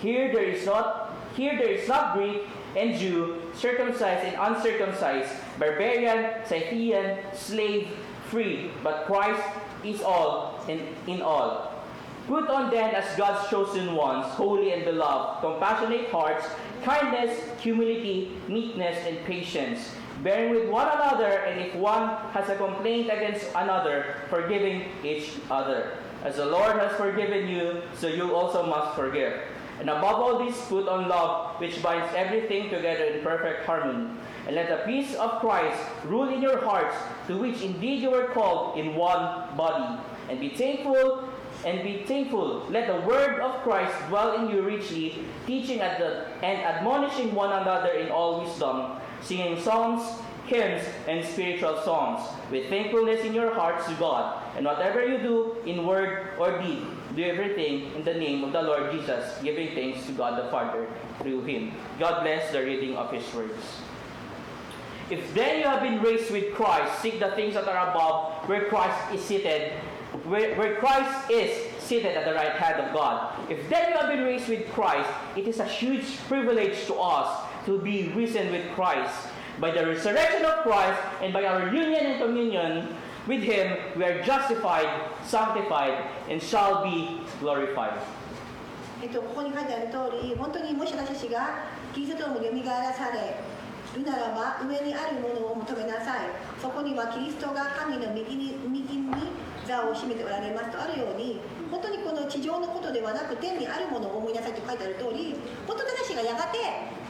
Here there is not Greek and Jew, circumcised and uncircumcised, barbarian, Scythian, slave, free, but Christ is all in all. Put on then as God's chosen ones, holy and beloved, compassionate hearts, kindness, humility, meekness, and patience, bearing with one another, and if one has a complaint against another, forgiving each other. As the Lord has forgiven you, so you also must forgive. And above all this, put on love, which binds everything together in perfect harmony. And let the peace of Christ rule in your hearts, to which indeed you were called in one body. And be thankful. Let the word of Christ dwell in you richly, teaching and admonishing one another in all wisdom, singing psalms, hymns, and spiritual songs, with thankfulness in your hearts to God. And whatever you do, in word or deed, do everything in the name of the Lord Jesus, giving thanks to God the Father through Him. God bless the reading of His words. If then you have been raised with Christ, seek the things that are above, where Christ is seated, where Christ is seated at the right hand of God. If then you have been raised with Christ, it is a huge privilege to us to be risen with Christ. By the resurrection of Christ and by our union and communion with Him, we are justified, sanctified, and shall be glorified. ここに書いてある通り、本当にもし私たちがキリストともよみがえらされるならば、上にあるものを求めなさい。そこにはキリストが神の右に座を占めておられますとあるように、本当にこの地上のことではなく天にあるものを思いなさいと書いてある通り、本当に私がやがて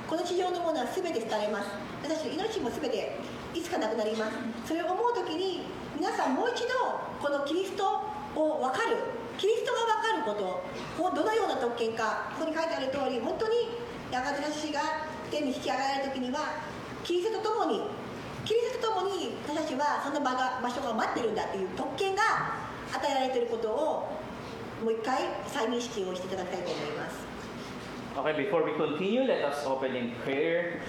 この地上のものは全て廃れます。私の命も全ていつかなくなります。それを思うときに皆さんもう一度このキリストを分かる、キリストが分かること、どのような特権か、ここに書いてある通り、本当にやがて私が天に引き上げられるときにはキリストとともに私たちはその場所が待ってるんだという特権が与えられていることをもう一回再認識をしていただきたいと思います。Okay, before we continue, let us open in prayer.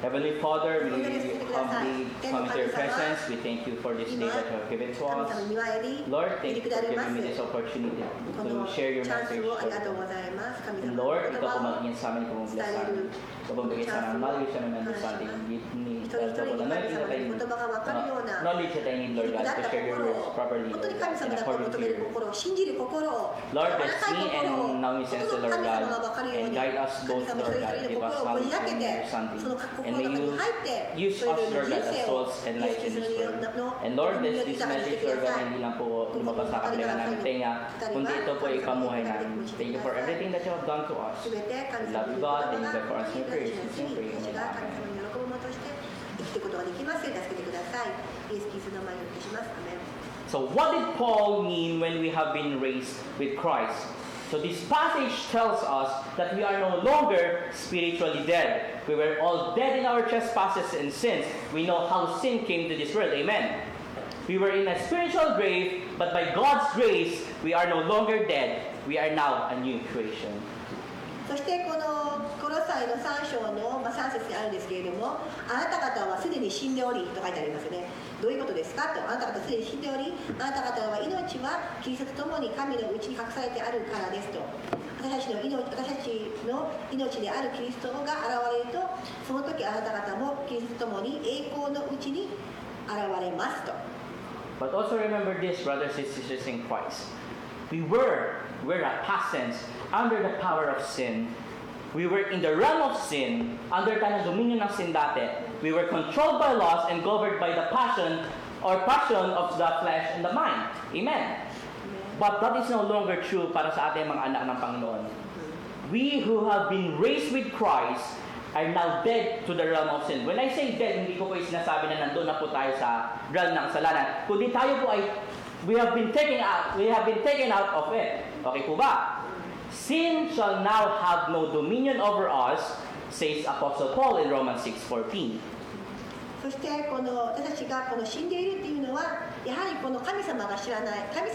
Heavenly Father, we humbly come into your presence. We thank you for this day that you have given to us. Lord, thank you for giving me this opportunity to share your message. And Lord, ikaw po mag-ingin sa amin, kumubla sa amin. Ikaw po bigay sa amin, knowledge na naman sa ating knowledge that I need, Lord God, to share your words properly and according to your word. Lord, bless me and now we sense the Lord God, and guide us both, Lord God. Give us knowledge and understanding. And may you use us, Lord God, as souls and lights in this world. And Lord, this message, Lord God, hindi lang po lumabas sa kabilang namin tenga, kundi ito po ay pamuhay namin. Thank you for everything that you have done to us. We love you, God, and you pray for us in your prayers. In your prayer, amen. So what did Paul mean when we have been raised with Christ? So this passage tells us that we are no longer spiritually dead. We were all dead in our trespasses and sins. We know how sin came to this world. Amen. We were in a spiritual grave, but by God's grace, we are no longer dead. We are now a new creation. そしてこのコロサイの3章の3節にあるんですけれども、あなた方はすでに死んでおりと書いてありますね。どういうことですかと、あなた方すでに死んでおり、あなた方は命はキリストと共に神のうちに隠されてあるからですと。私たちの命であるキリストが現れると、その時あなた方もキリストと共に栄光のうちに現れますと。But also remember this, brothers and sisters in Christ. We're at past tense, under the power of sin. We were in the realm of sin, under tayo dominion ng sin dati. We were controlled by laws and governed by the passion of the flesh and the mind. Amen. But that is no longer true para sa ating mga anak ng Panginoon. We who have been raised with Christ are now dead to the realm of sin. When I say dead, hindi ko po sinasabi na nandun na po tayo sa realm ng kasalanan. Kundi tayo po ay we have been taken out of it. Okay po ba? Sin shall now have no dominion over us, says Apostle Paul in Romans 6:14. そしてこの私たちがこの死んでいるっていうのはやはりこの神様を知らない人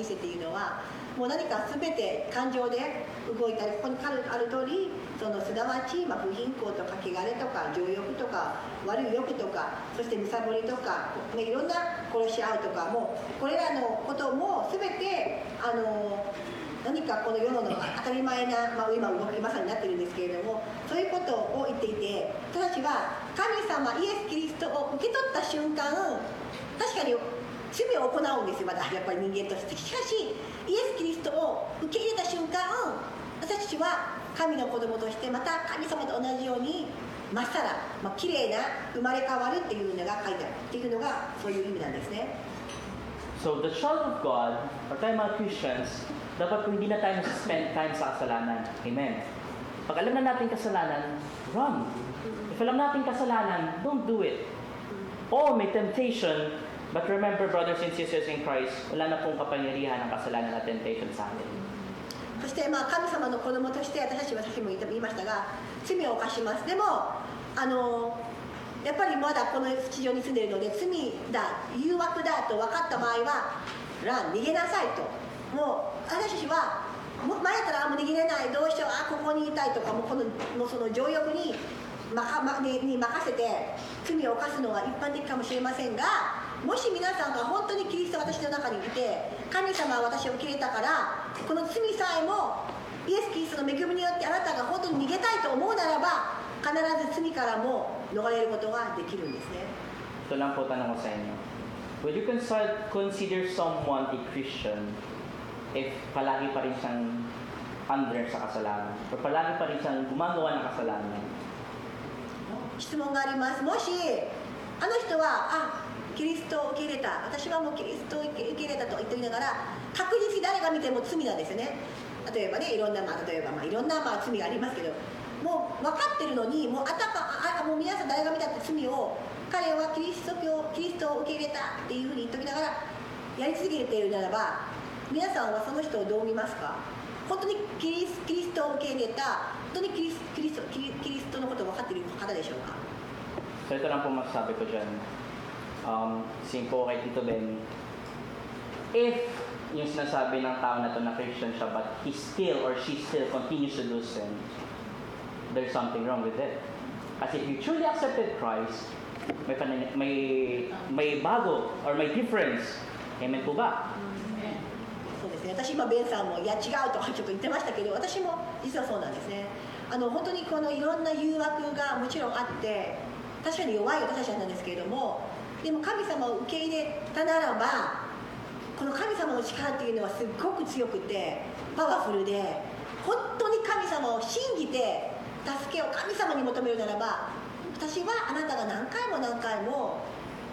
生っていうのはもう何か全て感情で動いたりここにある通りそのすなわち不貧困とか汚れとか情欲とか悪い欲とかそしてむさぼりとか、いろんな殺し合うとかもうこれらのことも全て何かこの世の当たり前な、今まさになってるんですけれどもそういうことを言っていて私たちは神様イエス・キリストを受け取った瞬間確かに罪を行うんですよまだやっぱり人間としてしかしイエス・キリストを受け入れた瞬間私たちは神の子供としてまた神様と同じようにまっさら、綺麗な生まれ変わるっていうのが書いてあるっていうのがそういう意味なんですね。 So the child of God, or tayo mga Christians, dapat hindi na tayo spend time sa kasalanan. Amen. Pag alam na natin kasalanan, run. If alam natin kasalanan, don't do it. Or may temptation, but remember, brothers and sisters in Christ, wala na pong kapangyarihan ng kasalanan na temptation sa atin. そして神様の子供として私たちはさっきも言いましたが罪を犯します。でもやっぱりまだこの地上に住んでいるので罪だ誘惑だと分かった場合は逃げなさいともう私たちは前だったらもう逃げれないどうしようここにいたいとかもうその情欲に任せて罪を犯すのは一般的かもしれませんがもし皆さんが本当にキリストが私の中にいて神様は私を受け入れたからこの罪さえもイエス・キリストの恵みによってあなたが本当に逃げたいと思うならば必ず罪からも逃れることができるんですね。 Ito lang po tanong ko sa inyo. Would you consider someone a Christian if palagi pa rin siyang under sa kasalanan? O palagi pa rin siyang gumagawa ng kasalanan? 質問があります。もしあの人はキリストを受け入れた私はもうキリストを受け入れたと言っていながら確実に誰が見ても罪なんですよね。例えばねいろんな、いろんな罪がありますけどもう分かってるのにもうもう皆さん誰が見たって罪を彼はキリストを受け入れたっていうふうに言っときながらやり続けているならば皆さんはその人をどう見ますか？本当にキリストを受け入れた本当にキリストのことを分かっている方でしょうか？ So ito lang po masasabi ko dyan. Same po kay Tito Ben. If yung sinasabi ng tao na to na Christian siya but he still or she still continues to do sin, there's something wrong with it. Kasi if you truly accepted Christ, may bago or may difference. Amen po ba? そうですね、私今ベンさんもいや違うとかちょっと言ってましたけど私も実はそうなんですね。本当にこのいろんな誘惑がもちろんあって確かに弱い私たちなんですけれどもでも神様を受け入れたならばこの神様の力っていうのはすっごく強くてパワフルで本当に神様を信じて助けを神様に求めるならば私はあなたが何回も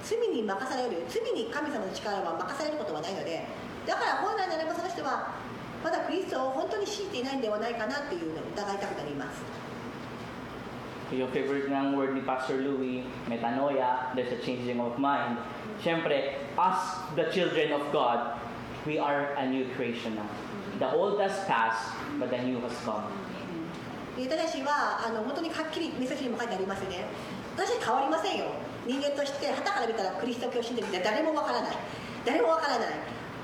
罪に任される罪に神様の力は任されることはないのでだから本来ならばその人はまだクリストを本当に信じていないんではないかなっていうのを疑いたくなります。 Yung favorite ng word ni Pastor Louie, metanoia, there's a changing of mind. Siyempre, us, the children of God, we are a new creation now. The old has passed, but the new has come. 私たちは本当にはっきりメッセージにも書いてありますね。私は変わりませんよ。人間として傍から見たらクリスト教を信じてみたら誰もわからない。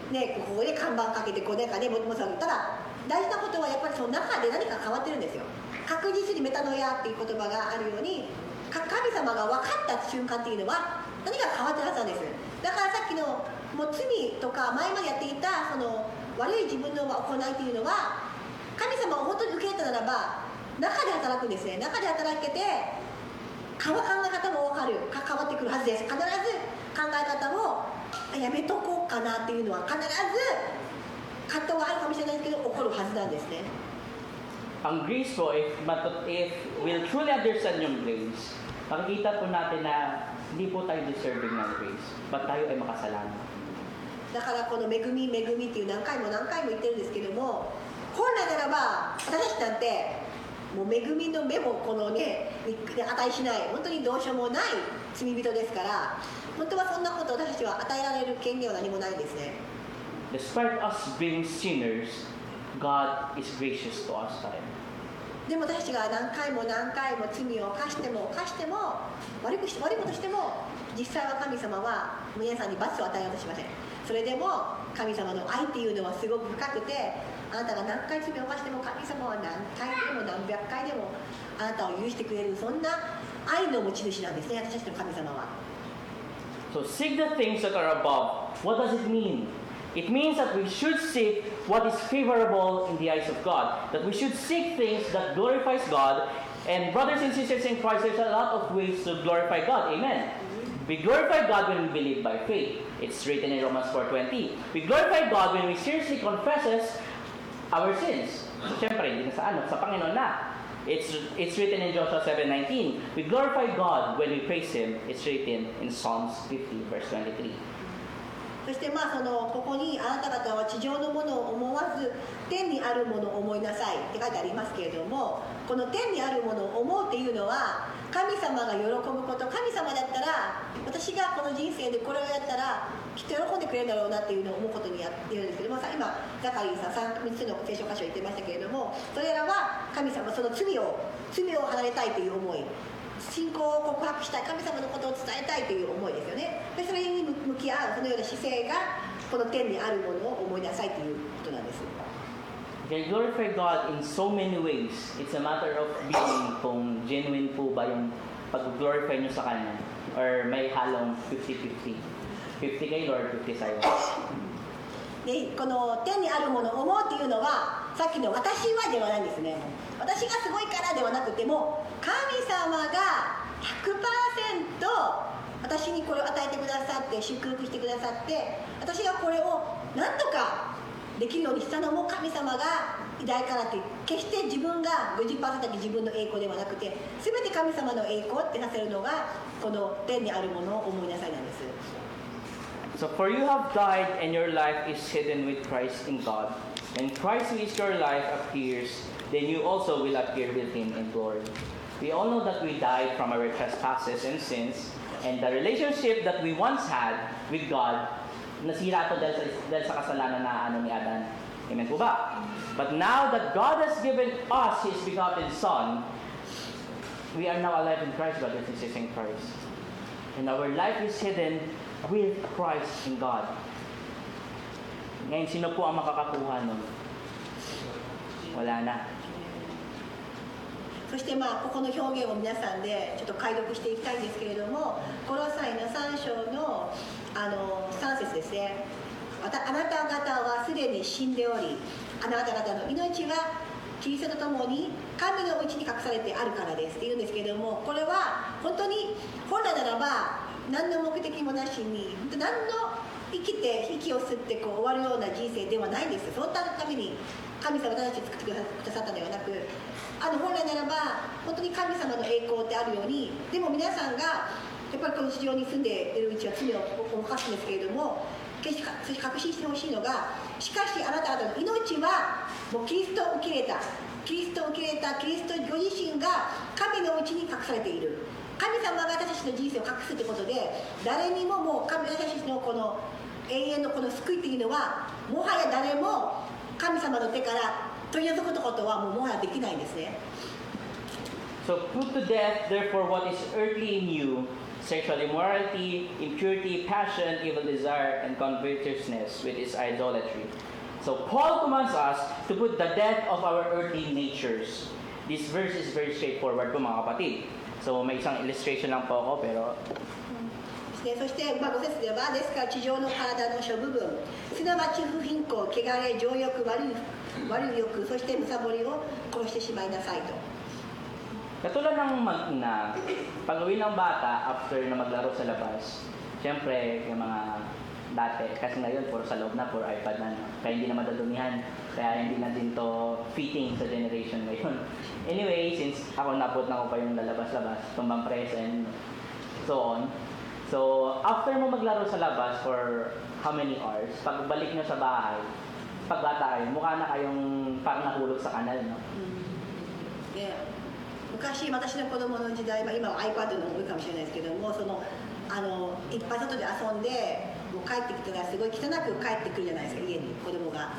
ね、ここで看板かけてこうなんかねもただ大事なことはやっぱりその中で何か変わってるんですよ。確実にメタノイアっていう言葉があるように神様が分かった瞬間っていうのは何か変わってるはずなんです。だからさっきのもう罪とか前までやっていたその悪い自分の行いっていうのは神様を本当に受け入れたならば中で働くんですね。中で働けて考え方も変わってくるはずです。必ず考え方をやめとこうかなっていうのは必ず葛藤があるかもしれないですけど起こるはずなんですね。Ang grace po, if we'll truly understand yung grace, makikita po natin na hindi po tayo deserving ng grace, but tayo ay makasalanan. だからこの恵みっていう何回も言ってるんですけども本来ならば私たちなんてもう恵みの目もこのね値しない、本当にどうしようもない罪人ですから、本当はそんなことを私たちは与えられる権限は何もないんですね。 Despite us being sinners, God is gracious to us. でも私たちが何回も何回も罪を犯しても悪いことしても、実際は神様は皆さんに罰を与えようとしません。それでも神様の愛っていうのはすごく深くて、あなたが何回罪を犯しても神様は何回でも何百回でもあなたを許してくれる、そんな愛の持ち主なんですね、私たちの神様は。 So seek the things that are above. What does it mean? It means that we should seek what is favorable in the eyes of God. That we should seek things that glorifies God. And brothers and sisters in Christ, there's a lot of ways to glorify God. Amen. We glorify God when we believe by faith. It's written in Romans 4:20. We glorify God when we seriously confesses our sins. So, syempre, hindi na sa Panginoon na. It's written in Joshua 7:19. We glorify God when we praise Him. It's written in Psalms 50 verse 23. そしてここにあなた方は地上のものを思わず天にあるものを思いなさいって書いてありますけれども、この天にあるものを思うっていうのは神様が喜ぶこと、神様だったら私がこの人生でこれをやったらきっと喜んでくれるだろうなっていうのを思うことにやってるんですけども、今ザカリーさん3つの聖書箇所言ってましたけれども、それらは神様その罪を離れたいという思い、信仰を告白したい、神様のことを伝えたいという思いですよね。でそれに向き合うそのような姿勢がこの天にあるものを思いなさいということなんです。 You can glorify God in so many ways. It's a matter of being kung genuine po ba yung pag-glorify nyo sa Kanya. Or may halong 50-50. 50 kay Lord, 50 sa'yo. でこの天にあるものを思うっていうのはさっきの私はではないんですね。私がすごいからではなくても、神様が 100% 私にこれを与えてくださって祝福してくださって、私がこれを何とかできるようにしたのも神様が偉大からって、決して自分が 50% だけ自分の栄光ではなくて、全て神様の栄光ってなせるのがこの天にあるものを思いなさいなんです。 So for you have died and your life is hidden with Christ in God. When Christ who is your life appears, then you also will appear with Him in glory. We all know that we died from our trespasses and sins, and the relationship that we once had with God, nasira to dahil sa kasalanan na ni Adan. Amen po ba? But now that God has given us His begotten Son, we are now alive in Christ, brothers and sisters in Christ. And our life is hidden with Christ in God. Ngayon, sino po ang makakakuha nun? Wala na. そしてここの表現を皆さんでちょっと解読していきたいんですけれども、コロサイの3章の3節ですね。あなた方はすでに死んでおり、あなた方の命はキリストと共に神のうちに隠されてあるからですって言うんですけれども、これは本当に本来ならば何の目的もなしに何の息を吸って終わるような人生ではないんです。そのために神様たちを作ってくださったのではなく、本来ならば本当に神様の栄光ってあるように、でも皆さんがやっぱりこの地上に住んでいるうちは罪を犯すんですけれども、決して確信してほしいのが、しかしあなた方の命はもうキリストを受け入れたキリストご自身が神のうちに隠されている。神様が私たちの人生を隠すということで、誰にももう私たちのこの永遠のこの救いというのはもはや誰も神様の手から取り除くことはもはやできないんですね。 So put to death, therefore, what is earthly in you, sexual immorality, impurity, passion, evil desire, and covetousness, which is idolatry. So Paul commands us to put the death of our earthly natures. This verse is very straightforward po mga kapatid. So may isang illustration lang po ako, pero そして5節では、ですから地上の体の諸部分、すなわち不貧困、汚れ、情欲、悪い欲、そしてむさぼりを殺してしまいなさいと。 katulad ng mag-ina, pag-uwi ng bata after na maglaro sa labas, syempre yung mga dati, kasi ngayon puro sa loob na, puro iPad na, kaya hindi na madadumihan, kaya hindi na din to fitting sa generation ngayon. Anyway, since ako napot na ko pa yung lalabas-labas, tumbang press and so on. So, after mo maglaro sa labas for how many hours, pagbalik nyo sa bahay, pag bata kayo, mukha na kayong parang nahulog sa kanal, no? で昔私の子供の時代、今は iPad の方が多いかもしれないですけども、いっぱい外で遊んでもう帰ってきたらすごい汚く帰ってくるじゃないですか、家に子供が。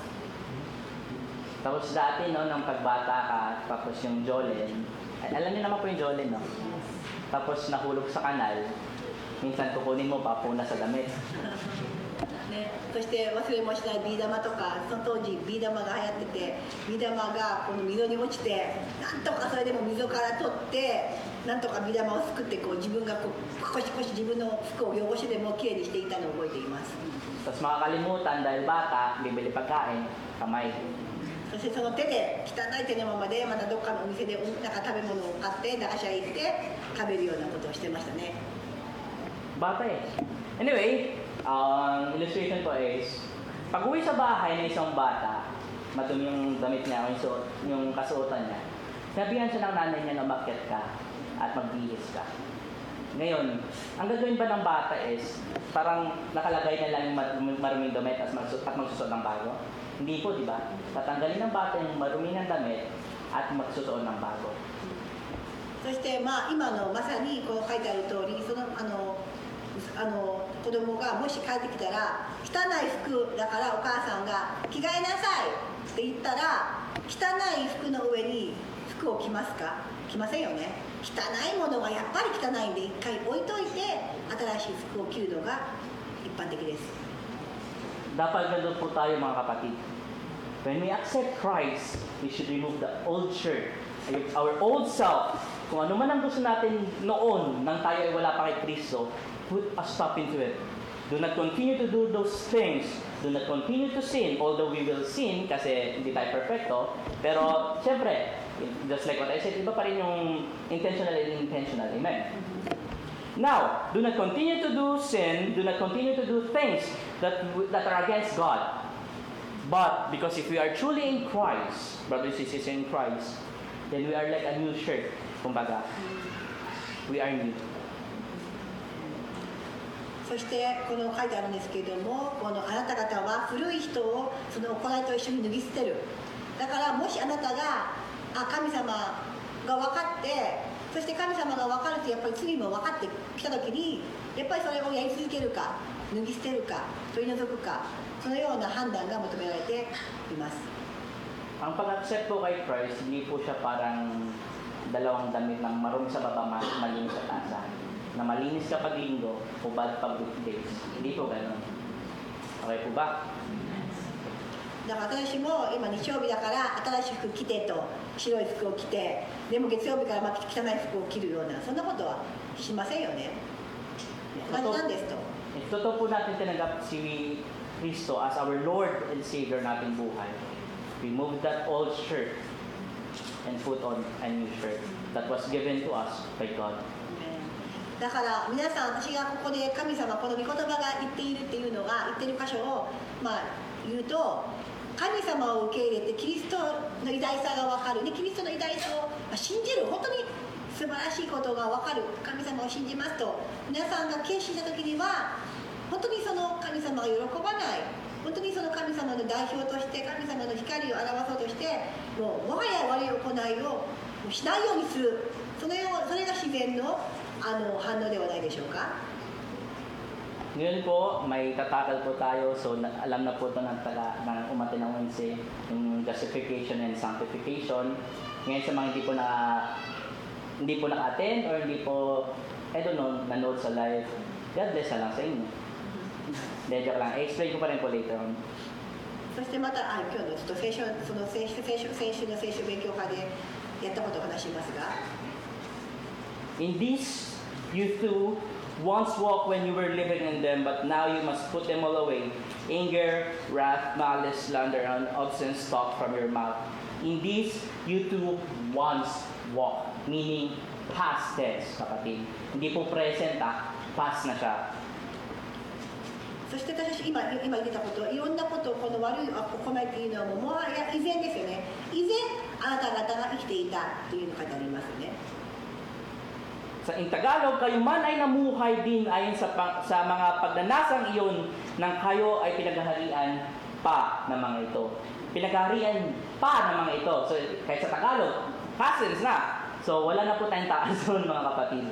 Tapos dati, no, nung pagbata ka, tapos yung Jolene, alam niyo naman po yung Jolene, no? Tapos nahulog sa kanal, minsan kukunin mo pa, puna sa damit. ね、そして忘れもしないビー玉とか、その当時ビー玉が流行ってて、ビー玉がこの溝に落ちて、なんとかそれでも溝から取ってなんとかビー玉をすくってこう自分がこうコシコシ自分の服を汚してでもきれいにしていたのを覚えています。 Tapos makakalimutan dahil bata, bibili pagkain, kamay. そしてその手で汚い手のままでまたどっかのお店でなんか食べ物を買って駄菓子屋行って食べるようなことをしてましたね。 Bata eh. Anyway, ang illustration ko is, pag uwi sa bahay ng isang bata, madumi yung damit niya, yung kasuotan niya, sinabihan siya ng nanay niya na umakyat ka at magbihis ka. Ngayon, ang gagawin ba ng bata is, parang nakalagay na lang yung maruming damit at magsusuot ng bago? Hindi po, di ba? Tatanggalin ng bata yung maruming ng damit at magsusuot ng bago. そして今のまさにこう書いてある通り、子供がもし帰ってきたら汚い服だからお母さんが着替えなさいって言ったら汚い服の上に服を着ますか？着ませんよね。汚いものはやっぱり汚いんで一回置いといて新しい服を着るのが一般的です。 Dapat ganun po tayo mga kapatid. When we accept Christ, we should remove the old shirt, our old self. Kung ano man ang gusto natin noon nang tayo ay wala pa kay Kristo, put a stop into it. Do not continue to do those things. Do not continue to sin, although we will sin kasi hindi tayo perfecto. Pero, syempre, just like what I said, iba pa rin yung intentional and unintentional. Amen? Now, do not continue to do sin, do not continue to do things that are against God. But, because if we are truly in Christ, brothers and sisters in Christ, then we are like a new shirt. Kumbaga, we are new. そしてこの書いてあるんですけれども、このあなた方は古い人をその行いと一緒に脱ぎ捨てる。だからもしあなたが神様が分かって、そして神様が分かるとやっぱり罪も分かってきた時に、やっぱりそれをやり続けるか脱ぎ捨てるか取り除くか、そのような判断が求められています。 Ang pag-accept po kay Christ, hindi po siya parang dalawang damit ng marumi sa baba, malinis sa tasa. Na malinis kapag linggo, hubad pag weekdays. Hindi po ganun. Okay po ba? だから私も今日曜日だから新しい服着てと白い服を着て、でも月曜日からまた汚い服を着るようなそんなことはしませんよね。同じなんですと。Totoo po natin tinanggap si Kristo as our Lord and Savior nating buhay. Remove that old shirt and put on a new shirt that was given to us by God. だから皆さん、私がここで神様この御言葉が言っているっていうのが言ってる箇所を言うと、神様を受け入れてキリストの偉大さが分かる、でキリストの偉大さを信じる、本当に素晴らしいことが分かる、神様を信じますと皆さんが決心した時には、本当にその神様が喜ばない、本当にその神様の代表として神様の光を表そうとして、もうもはや悪い行いをしないようにする、それが自然の反応ではないでしょうか。 Ngayon po, may tatakal po tayo. So, alam na po ito ng umati ng Wednesday, yung justification and sanctification. Ngayon sa mga hindi po naka-attend or hindi po, I don't know, nanood sa live, God bless na lang sa inyo. Hindi, joke lang. I-explain ko pa rin po later on. そしてまた今日のちょっと先週の聖書勉強会でやったことを話しますが、 In these, you too once walked when you were living in them, but now you must put them all away. Anger, wrath, malice, slander, and obscene talk from your mouth. In these, you too once walked, meaning past tense, kapatid. Hindi po present, past na siya. そして私今言ったこと、いろんなことをこの悪い行いというのはもう以前ですよね。以前あなた方が生きていたというのが書いてありますよね。 In Tagalog, kayo man ay namuhay din ayon sa mga pagnanasang iyon nang kayo ay pinaghaharian pa ng mga ito. Pinaghaharian pa ng mga ito. So, kahit sa Tagalog, cousins na. So, wala na po tayong taas doon, mga kapatid.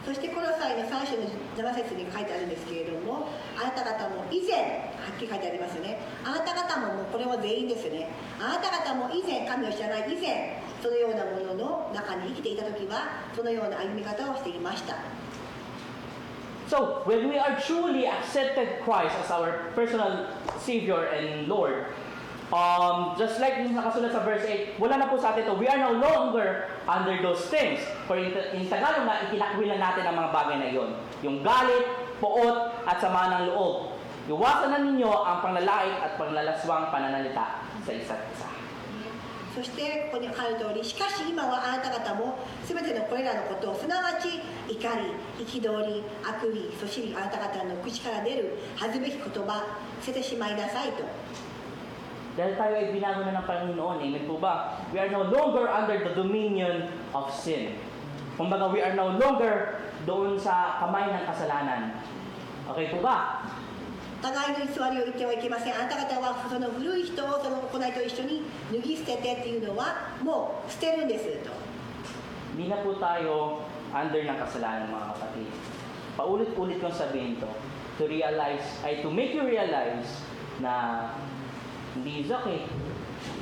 そしてこの際の3章の7節に書いてあるんですけれども、あなた方も以前、はっきり書いてありますよね。あなた方も、これは全員ですね。あなた方も以前、神を知らない以前、そのようなものの中に生きていた時は、そのような歩み方をしていました。So, when we are truly accepted Christ as our personal Savior and Lord, just like yung nakasulat sa verse 8, wala na po sa atin to. We are no longer under those things. For in Tagalog na, itinakwilan natin ang mga bagay na yon. Yung galit, poot, at sama ng loob. Iwasan na ninyo ang panglalait at panglalaswang pananalita sa isa't isa. そしてここに書いてある通り、しかし今はあなた方も全てのこれらのことを、すなわち怒り、憤り、悪意、そしりあなた方の口から出る恥ずべき言葉、捨ててしまいなさいと。 Dahil tayo ay binago na ng Panginoon, amen po ba? We are no longer under the dominion of sin. Kumbaga, we are no longer doon sa kamay ng kasalanan. Okay po ba? 互いの偽りを言ってはいけません。あなた方はその古い人をその行いと一緒に脱ぎ捨ててっていうのはもう捨てるんですと。 Hindi na po tayo under ng kasalanan, mga kapatid. Paulit-ulit kong sabihin to to make you realize na hindi okay.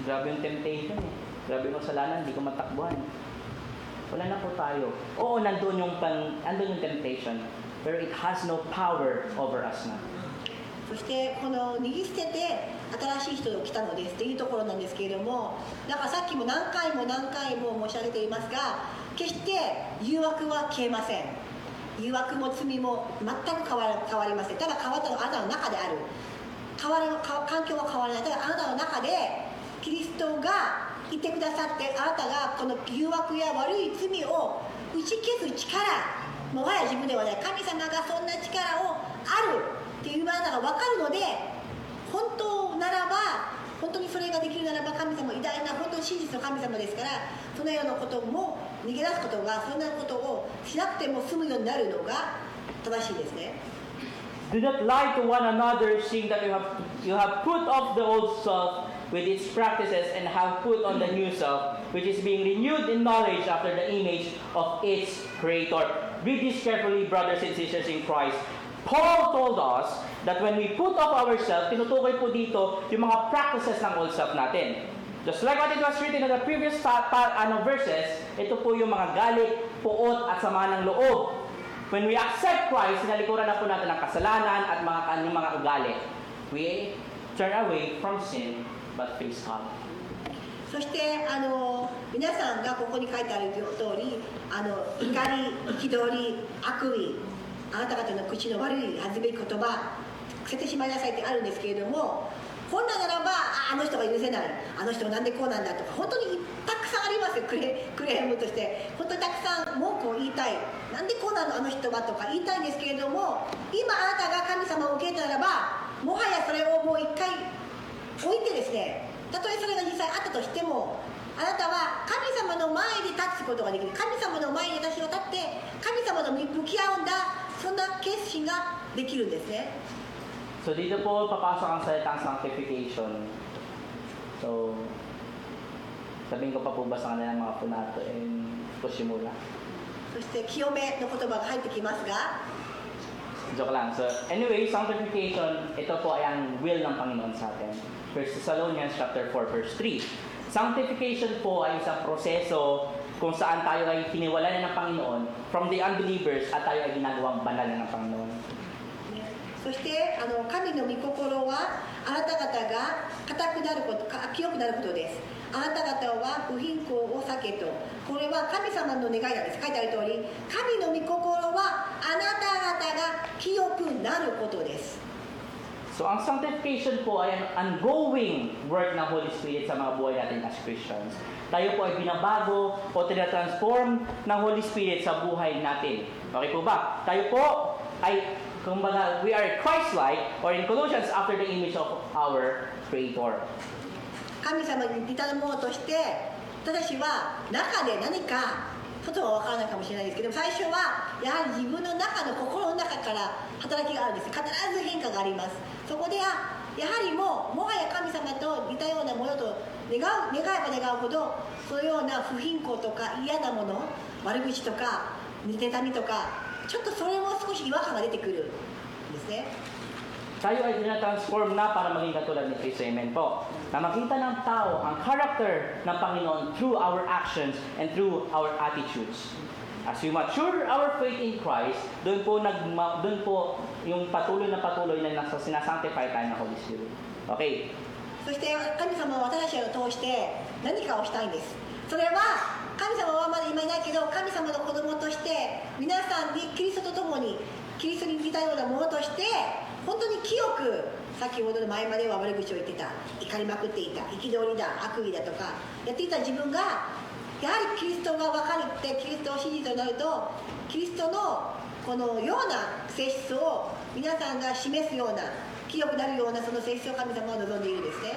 Grabe yung temptation eh. Grabe yung kasalanan, hindi ko matakbuhan. Wala na po tayo. Oo, nandun yung temptation, pero it has no power over us na. そしてこの脱ぎ捨てて新しい人が来たのですっていうところなんですけれども、なんかさっきも何回も申し上げていますが、決して誘惑は消えません。誘惑も罪も全く変わりません。ただ変わったのはあなたの中である。環境は変わらない。ただあなたの中でキリストがいてくださって、あなたがこの誘惑や悪い罪を打ち消す力、もはや自分ではない、神様がそんな力をあるっていうのが分かるので、本当ならば、本当にそれができるならば、神様偉大な本当に真実の神様ですから、そのようなことも逃げ出すことが、そんなことをしなくても済むようになるのが正しいですね。Do not lie to one another, seeing that you have put off the old self with its practices and have put on the new self, which is being renewed in knowledge after the image of its Creator. Read this carefully, brothers and sisters in Christ. Paul told us that when we put off ourselves, tinutukoy po dito yung mga practices ng old self natin. Just like what it was written in the previous verses, ito po yung mga galit, puot at sama ng loob. When we accept Christ, sinalikuran na po natin ang kasalanan at mga kanyang mga ugali. We turn away from sin, but face God. そして皆さんがここに書いてある通り、怒り、憤り、悪意、あなた方の口の悪い恥ずべき言葉、捨ててしまいなさいってあるんですけれども、本来ならばあの人が許せない、あの人なんでこうなんだとか、本当にたくさんありますよ。クレームとして本当にたくさん文句を言いたい、なんでこうなのあの人はとか言いたいんですけれども、今あなたが神様を受け入れたならば、もはやそれをもう一回置いてですね、たとえそれが実際あったとしても、あなたは神様の前に立つことができる。神様の前に私を立って神様と向き合うんだ、そんな決心ができるんですね。 So dito po papasok ang salitang sanctification. So sabihin ko pa po ba sa kanila mga Funato and Kushimura? そして清めの言葉が入ってきますが、 Joke lang. So anyway, sanctification, ito po ay ang will ng Panginoon sa atin. 1 Thessalonians chapter 4 verse 3. Sanctification po ay isang proseso kung saan tayo ay tiniwala na ng Panginoon from the unbelievers at tayo ay ginagawang banal na ng Panginoon. そして神の御心はあなた方が固くなること、清くなることです。あなた方は不貧困を避けと、これは神様の願いなんです。書いてある通り、神の御心はあなた方が清くなることです。 So ang sanctification po ay an ongoing work ng Holy Spirit sa mga buhay natin as Christians. Tayo po ay binabago o tinatransform ng Holy Spirit sa buhay natin. Okay po ba? Tayo po ay, kumbaga, we are Christ-like, or in Colossians, after the image of our Creator. 神様に似たものとして、私は中で何か外は分からないかもしれないですけど、最初はやはり自分の中の心の中から働きがあるんです。必ず変化があります。そこでやはりもはや神様と似たようなものと願えば願うほどそのような不貧困とか嫌なもの、悪口とか妬みとか、ちょっとそれも少し違和感が出てくるんですね。Tayo ay tinatransform na para maging katulad ni Kristo. Amen po. Na makita ng tao ang character ng Panginoon through our actions and through our attitudes. As we mature our faith in Christ, doon po yung patuloy na sinasanctify tayo ng Holy Spirit. Okay. そして神様は私たちを通して何かをしたいんです。それは神様はまだ今いないけど、神様の子供として皆さんにキリストと共にキリストに似たようなものとして本当に清く、先ほどの前までは悪口を言ってた、怒りまくっていた、憤りだ、悪意だとかやっていた自分が、やはりキリストが分かってキリストを信じるとなると、キリストのこのような性質を皆さんが示すような、清くなるようなその性質を神様は望んでいるんですね。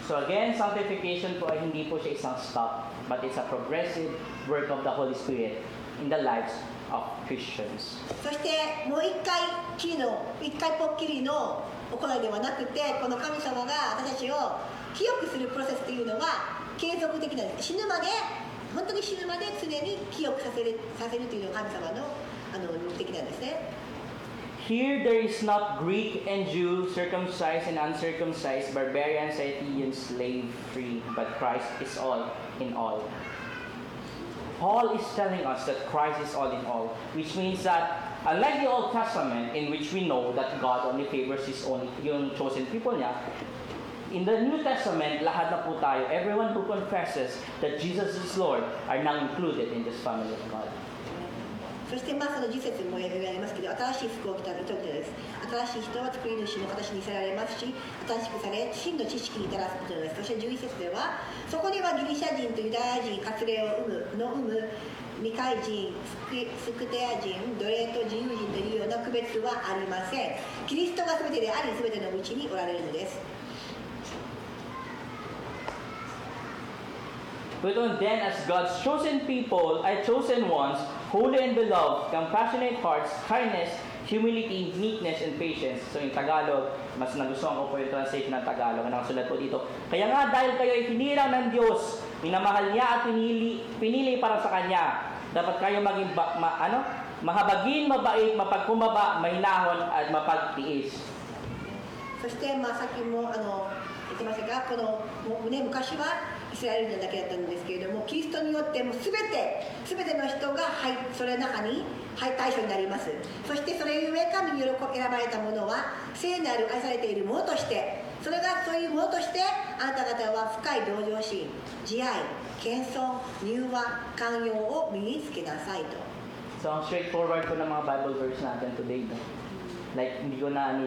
So again, sanctification po ay hindi po siya isang stop, but it's a progressive work of the Holy Spirit in the lives of Christians. そしてもう一回ぽっきりの行いではなくて、この神様が私たちを清くするプロセスというのは継続的なんです。本当に死ぬまで常に清くさせるというのが神様の目的なんですね。Here there is not Greek and Jew, circumcised and uncircumcised, barbarian, Scythian, slave, free, but Christ is all in all. Paul is telling us that Christ is all in all, which means that unlike the Old Testament, in which we know that God only favors His own, yung chosen people niya, in the New Testament, lahat na po tayo, everyone who confesses that Jesus is Lord are now included in this family of God. そしてその10節も言われますけど、新しい服を着た人々です。新しい人は作り主の形にされますし、新しくされ真の知識に至らすことです。そして11節では、そこにはギリシャ人とユダヤ人、割礼を生む未開人、スクテア人、奴隷と自由人というような区別はありません。キリストが全てであり、全てのうちにおられるのです。But on then, as God's chosen people, chosen ones, holy and beloved, compassionate hearts, kindness, humility, meekness, and patience. So yung Tagalog, mas nagustuhan ko po yung translation ng Tagalog. Ang nakasulat po dito. Kaya nga dahil kayo ay hinirang ng Diyos, minamahal niya at pinili para sa Kanya, dapat kayo maging mahabagin, mabait, mapagkumbaba, mahinahon, at mapagtiis. そしてさっきも言ってましたが、昔はイスラエル人だけだったんですけれども、キリストによっても全ての人がそれの中に対象になります。そしてそれゆえ神に選ばれたものは聖なる愛されているものとして、そういうものとしてあなた方は深い同情心、慈愛、謙遜、柔和、寛容を身につけなさいと。 So ang straightforward po ng mga Bible verse natin today, no? Like hindi ko na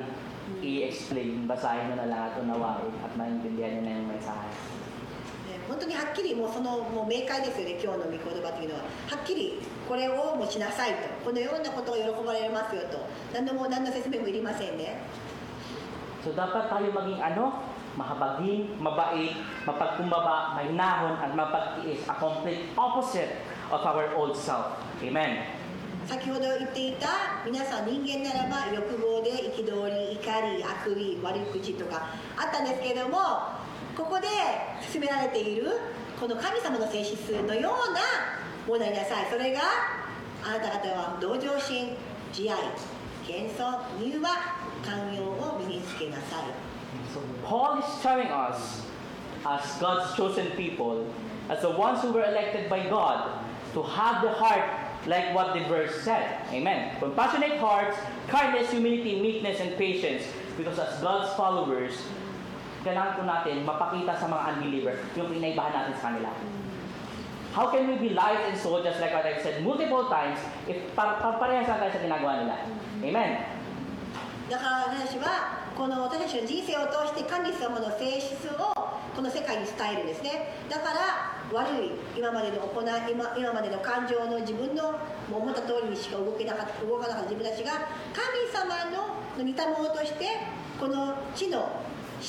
i-explain, basahin mo na lang at unawain at maintindihan niyo na yung mensahe. 本当にはっきりもう明快ですよね、今日の御言葉というのは。はっきりこれをしなさいと、このようなことを喜ばれますよと、何の説明もいりませんね。So dapat tayo maging mahabagin, mabait, mapagkumbaba, mahinahon, at mapagtiis, a complete opposite of our old self. Amen. 先ほど言っていた皆さん人間ならば欲望で憤り、怒り、悪意、悪口とかあったんですけれども、ここで進められているこの神様の性質のようなものになさい。それがあなた方は同情心、慈愛、謙遜、柔和、寛容を身につけなさい。 So Paul is telling us, as God's chosen people, as the ones who were elected by God, to have the heart like what the verse said. Amen. Compassionate hearts, kindness, humility, meekness, and patience. Because as God's followers, kailangan po natin mapakita sa mga unbelievers yung pinaibahan natin sa kanila. How can we be light and soul, just like what I've said multiple times, if parehas lang tayo sa ginagawa nila? Amen. だから私はこの私たちの人生を通して神様の性質をこの世界に伝えるんですね。だから悪い今までの感情の自分の思った通りにしか動かなかった自分たちが神様の似たものとしてこの地の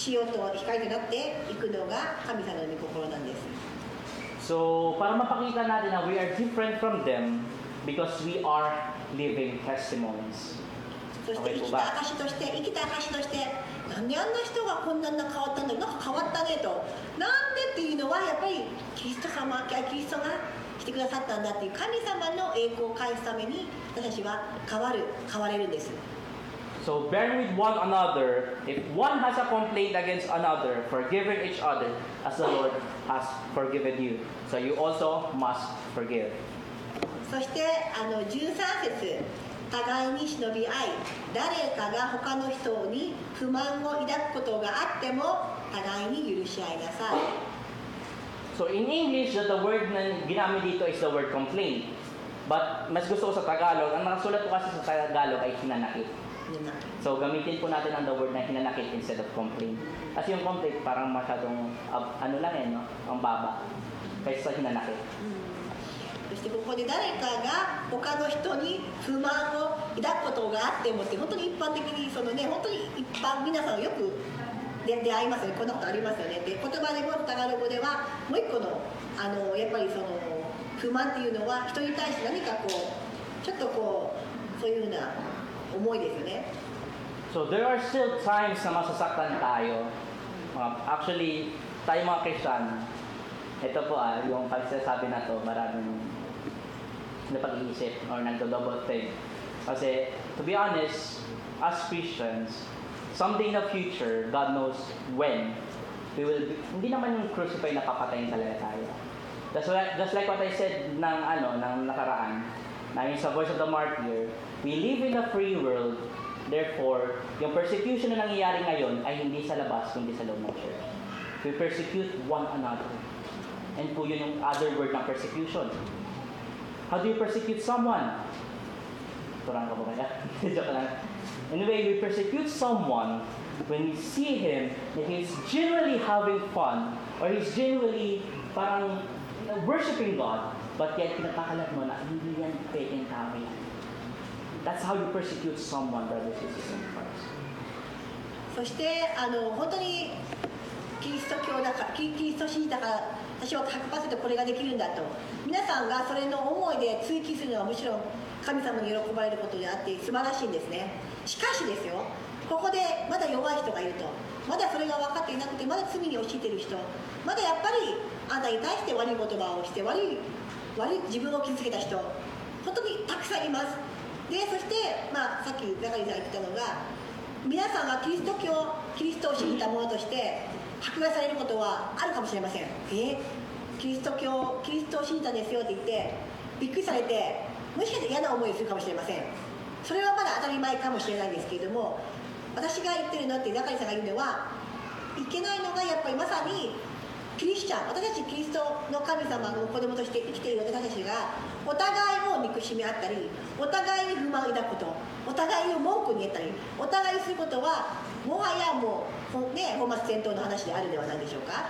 塩と光となっていくのが神様の御心なんです。 So, para mapakita natin na we are different from them because we are living testimonies. そして生きた証としてなんであんな人がこんな変わったんだろう、なんか変わったねと、なんはやっぱりキリストがしてくださったんだっていう神様の栄光を返すために私たちは変われるんです。 So bear with one another. If one has a complaint against another, forgiving each other as the Lord has forgiven you. So you also must forgive. そして13節、互いに忍び合い、誰かが他の人に不満を抱くことがあっても互いに許し合いなさい。 So in English, the word na ginamit dito is the word complaint. But mas gusto ko sa Tagalog, ang nakasulat po kasi sa Tagalog ay hinanakit. So gamitin po natin ang the word na hinanakit instead of complaint. Kasi yung complaint parang masyadong ano lang no? Ang baba. Kaysa sa hinanakit. そしてここで誰かが他の人に不満を抱くことがあってもって本当に一般的に本当に一般皆さんよく出会いますよね。こんなことありますよね。で言葉でもタガロ語ではもう一個のやっぱり不満っていうのは人に対して何かちょっとそういうふうな思いですよね。 So there are still times na masasaktan tayo. Actually, tayo mga Christian, ito po yung pagsasabi na to, maraming napag-iisip or nagdo-double think. Kasi, to be honest, as Christians, someday in the future, God knows when, we will be, hindi naman yung crucify na papatayin talaga tayo. Just like what I said ng nakaraan, na yung sa Voice of the Martyr, we live in a free world, therefore, yung persecution na nangyayari ngayon ay hindi sa labas, kundi sa loob ng church. We persecute one another. And po yun yung other word ng persecution. How do you persecute someone? Turang ka po kaya? Joke lang. Anyway, we persecute someone when we see him that he's genuinely having fun or he's genuinely parang worshiping God, but yet pinapakalat mo na hindi yan peking tao yan. That's how you persecute someone, brothers and sisters in Christ. そして本当にキリスト教だからキリスト信じたから私は 100% これができるんだと皆さんがそれの思いで追求するのはむしろ神様に喜ばれることであって素晴らしいんですね。しかしですよ、ここでまだ弱い人がいると、まだそれが分かっていなくてまだ罪に陥っている人、まだやっぱりあなたに対して悪い言葉をして悪い自分を傷つけた人、本当にたくさんいます。でそして、さっき中西さん言ってたのが、皆さんがキリストを信じた者として迫害されることはあるかもしれません。キリストを信じたんですよって言ってびっくりされて、もしかして嫌な思いをするかもしれません。それはまだ当たり前かもしれないんですけれども、私が言ってるのって中西さんが言うのはいけないのが、やっぱりまさにキリスチャン、私たちキリストの神様の子供として生きている私たちがお互いを憎しみ合ったり、お互いに不満を抱くこと、お互いを文句に言ったり、お互いにすることはもはやもう本末転倒の話であるではないでしょうか。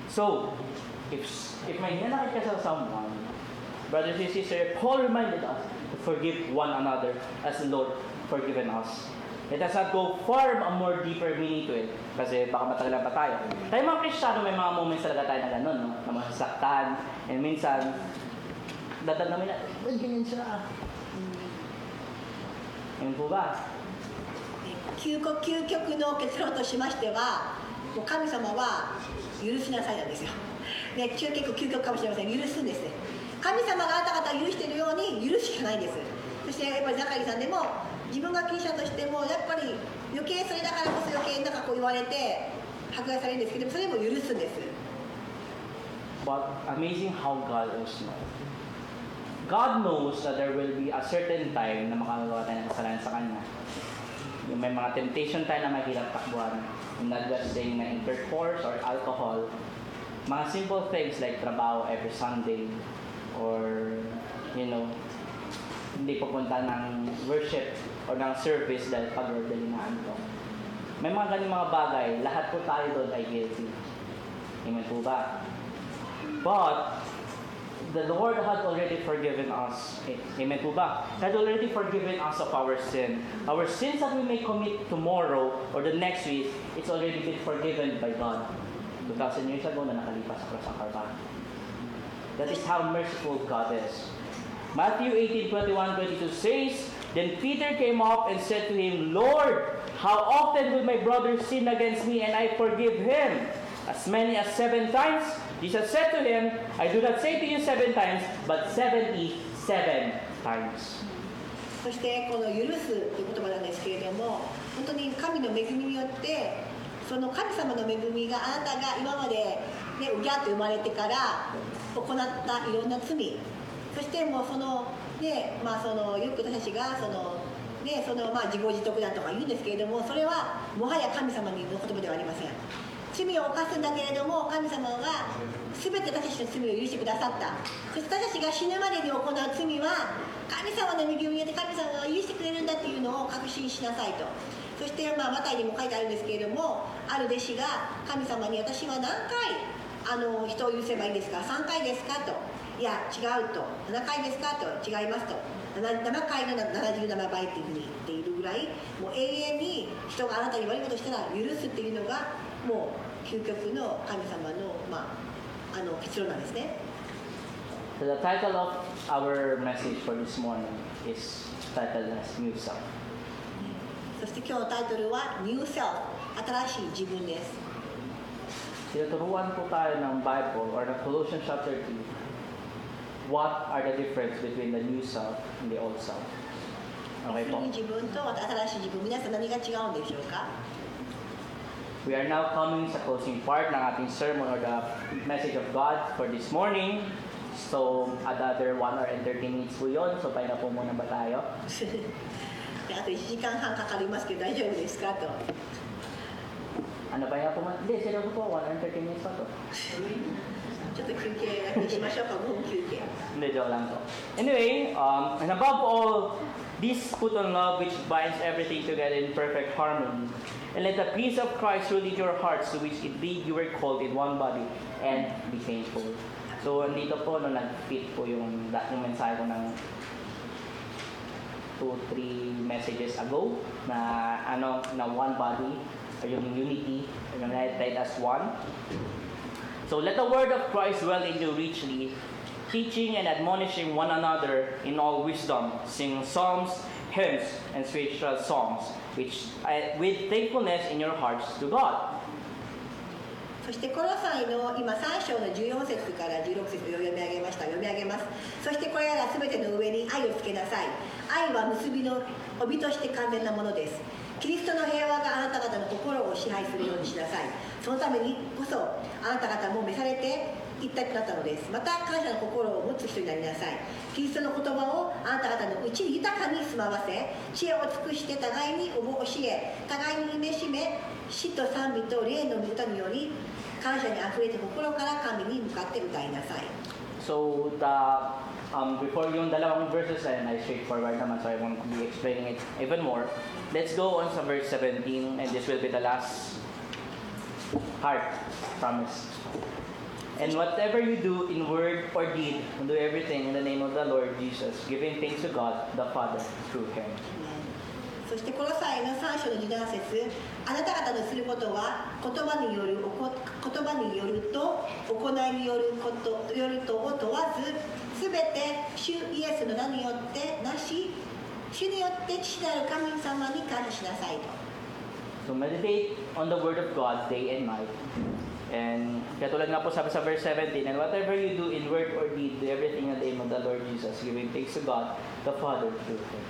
So, if may hinanakit ka sa someone, brothers and sisters, Paul reminded us to forgive one another as the Lord forgiven us. It does not go far a more deeper meaning to it. Kasi baka matagalan pa tayo. Tayo mga Kristiyano, may mga moments talaga tayo na gano'n, no? Na masasaktan. And minsan, dadad namin na, ganyan siya. Yun po ba? 究極の結論としましては、もう神様は許しなさいなんですよ。ね、究極かもしれません。許すんですね。神様があなた方を許しているように許すしかないんです。そしてやっぱりザカリさんでも自分がキリストとしてもやっぱり余計それだからこそ余計なんか言われて迫害されるんですけど、それも許すんです。 But amazing how God is known. God knows that there will be a certain time na makagawa tayo ng kasalanan sa Kanya. Yung may mga temptation tayo na mahirap takbuhan. Not just saying na intercourse or alcohol. Mga simple things like trabaho every Sunday or, hindi pupunta ng worship o ng service dahil pag-ordalinaan ko. May mga ganyung mga bagay, lahat po tayo doon ay guilty. Amen po ba? But, the Lord had already forgiven us. Amen po ba? He had already forgiven us of our sin. Our sins that we may commit tomorrow or the next week, it's already been forgiven by God. 2,000 years ago na nakalipas sa cross ng Calvary. That is how merciful God is. Matthew 18:21-22 says, Then Peter came up and said to him, Lord, how often will my brother sin against me and I forgive him? as many as 7 times. Jesus said to him, I do not say to you 7 times, but 77 times. そしてこの許すという言葉なんですけれども、本当に神の恵みによってその神様の恵みがあなたが今まで、ね、うぎゃっと生まれてから行ったいろんな罪、そしてもうその、ね、そのよく私たちがその、ね、自業自得だとか言うんですけれども、それはもはや神様にの言葉ではありません。罪を犯すんだけれども、神様が全て私たちの罪を許してくださった。そして私たちが死ぬまでに行う罪は神様の恵みによって神様が許してくれるんだっていうのを確信しなさいと。そしてマタイにも書いてあるんですけれども、ある弟子が神様に私は何回人を許せばいいんですか、3回ですかと。いや違うと。7回ですかと。違いますと。7回の77倍っていうふうに言っているぐらい、もう永遠に人があなたに悪いことしたら許すっていうのがもう究極の神様の、結論なんですね。So the title of our message for this morning is titled as New Self. そして今日のタイトルは New Self、 新しい自分です。Tinuturuan po tayo ng Bible or ng Colossians chapter 2. What are the difference between the new self and the old self? Okay 古 po. い自分と新しい自分、皆さん何が違うんでしょうか。 We are now coming sa closing part ng ating sermon or the message of God for this morning. So, another 1 hour and 30 minutes po yun. So, pahinga po muna ba tayo? であと1時間半かかりますけど大丈夫ですかと。 Ano pahinga po muna? Hindi, seryoso po. 1 hour and 30 minutes pa to. ちょっと休憩だけしましょうか、5分休憩。 Hindi, joke lang to. Anyway, and above all, this put on love which binds everything together in perfect harmony. And let the peace of Christ rule in your hearts, to which indeed you were called in one body, and be thankful. So, andito po, no, nag-fit po yung mensahe ko ng 2-3 messages ago, na one body, or yung unity, yung united as one. So, let the word of Christ dwell in you richly, teaching and admonishing one another in all wisdom, singing psalms, hymns, and spiritual songs, with thankfulness in your hearts to God. そしてコロサイの今3章の14節から16節を読み上げました。読み上げます。そしてこれらすべての上に愛をつけなさい。愛は結びの帯として完全なものです。キリストの平和があなた方の心を支配するようにしなさい。そのためにこそあなた方も召されて一体となったのです。また感謝の心を持つ人になりなさい。キリストの言葉をあなた方のうちに豊かに住まわせ、知恵を尽くして互いに教え、互いに召しめ、死と賛美と霊の歌により感謝にあふれて心から神に向かって歌いなさい。 So, before yung dalawang verses ay straightforward naman, so I won't be explaining it even more. Let's go on sa verse 17, and this will be the last part, promise. And whatever you do in word or deed, do everything in the name of the Lord Jesus, giving thanks to God the Father through Him. そしてこの際の3章の17節、あなた方のすることは言葉によると行いによるとを問わず、すべて主イエスの名によってなし、主によって父なる神様に感謝しなさいと。 So meditate on the Word of God day and night. And katulad nga po sabi sa verse 17, and whatever you do in word or deed, do everything in the name of the Lord Jesus, giving thanks to God the Father through Him.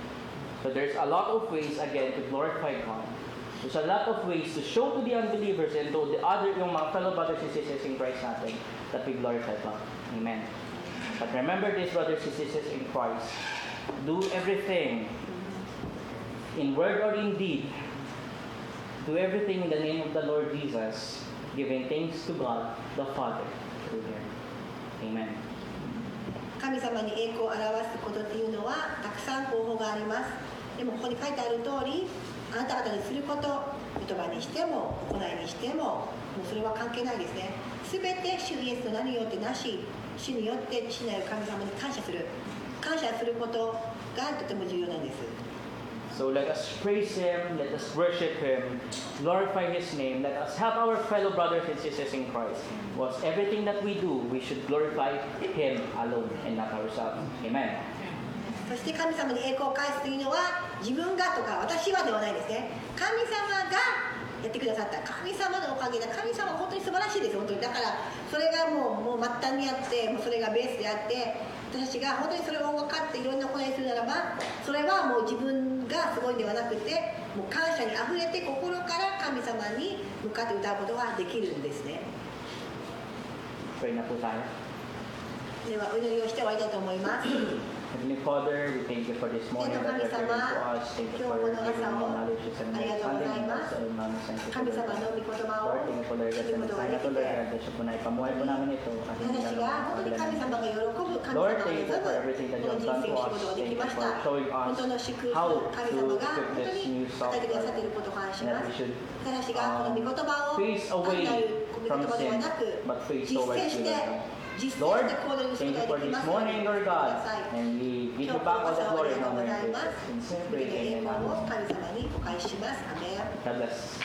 So there's a lot of ways again to glorify God. There's a lot of ways to show to the unbelievers and to the other, yung mga fellow brothers and sisters in Christ natin, that we glorify God. Amen. But remember this, brothers and sisters in Christ. Do everything in word or in deed. Do everything in the name of the Lord Jesus, giving thanks to God the Father through Him. Amen. 神様に栄光を表すことっていうのはたくさん方法があります。でもここに書いてある通り、あなた方にすること、言葉にしても行いにしても、もうそれは関係ないですね。すべて主イエスの名によってなし、主によって父なる神様に感謝する。感謝することがとても重要なんです。 So let us praise Him, let us worship Him, glorify His name, let us help our fellow brothers and sisters in Christ. Was everything that we do, we should glorify Him alone and not ourselves. Amen. そして神様に栄光を返すというのは自分がとか私はではないですね。神様がやってくださった神様のおかげで、神様は本当に素晴らしいです、本当に。だからそれがもう末端にあって、もうそれがベースであって、私たちが本当にそれを分かっていろんな行いするならば、それはもう自分がすごいんではなくて、もう感謝にあふれて心から神様に向かって歌うことができるんですね。 Pray na po tayo. ではお祈りをして終わりたいと思います。 Heavenly Father, we thank you for this morning that you're giving to us. Thank you for giving me knowledge and understanding us and understanding to 神 Lord 様の God. 御言葉 Lord, を thank you for Lord God sa mensahe na to, Lord God, that siya po na ipamuhay po namin ito. At hindi 私 na が本当に神様が喜ぶ、神様 Lord, が thank you 望 for む everything that こ you の have 人 done 生 to を仕 us. 事がで Thank き you まし for た。 showing 本 us 当の祝福、 how 神 to 様が equip 本当 this に new 与 self, えてくださ Lord っている God. ことを感謝し And ま that we す。 should 私がこの御言葉を face 単な away る御言 from 葉では sin, なく but face 実 towards 践 you, し Lord て God. 実践 Lord, して行動する thank こと you が for でき this ますよう morning, に Lord してくだ God. さい。 And we give 今 you 日 back こ all そ the あり glory が and とうご honor ざい in ます。 Jesus' name. 全 Pray, ての栄 amen. 光を神様にお返しします。アメン。 God bless.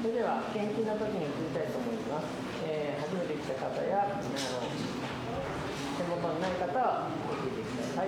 So れでは献金の時に移りたいと思います。初めて来た方や手元にない方は教えてください。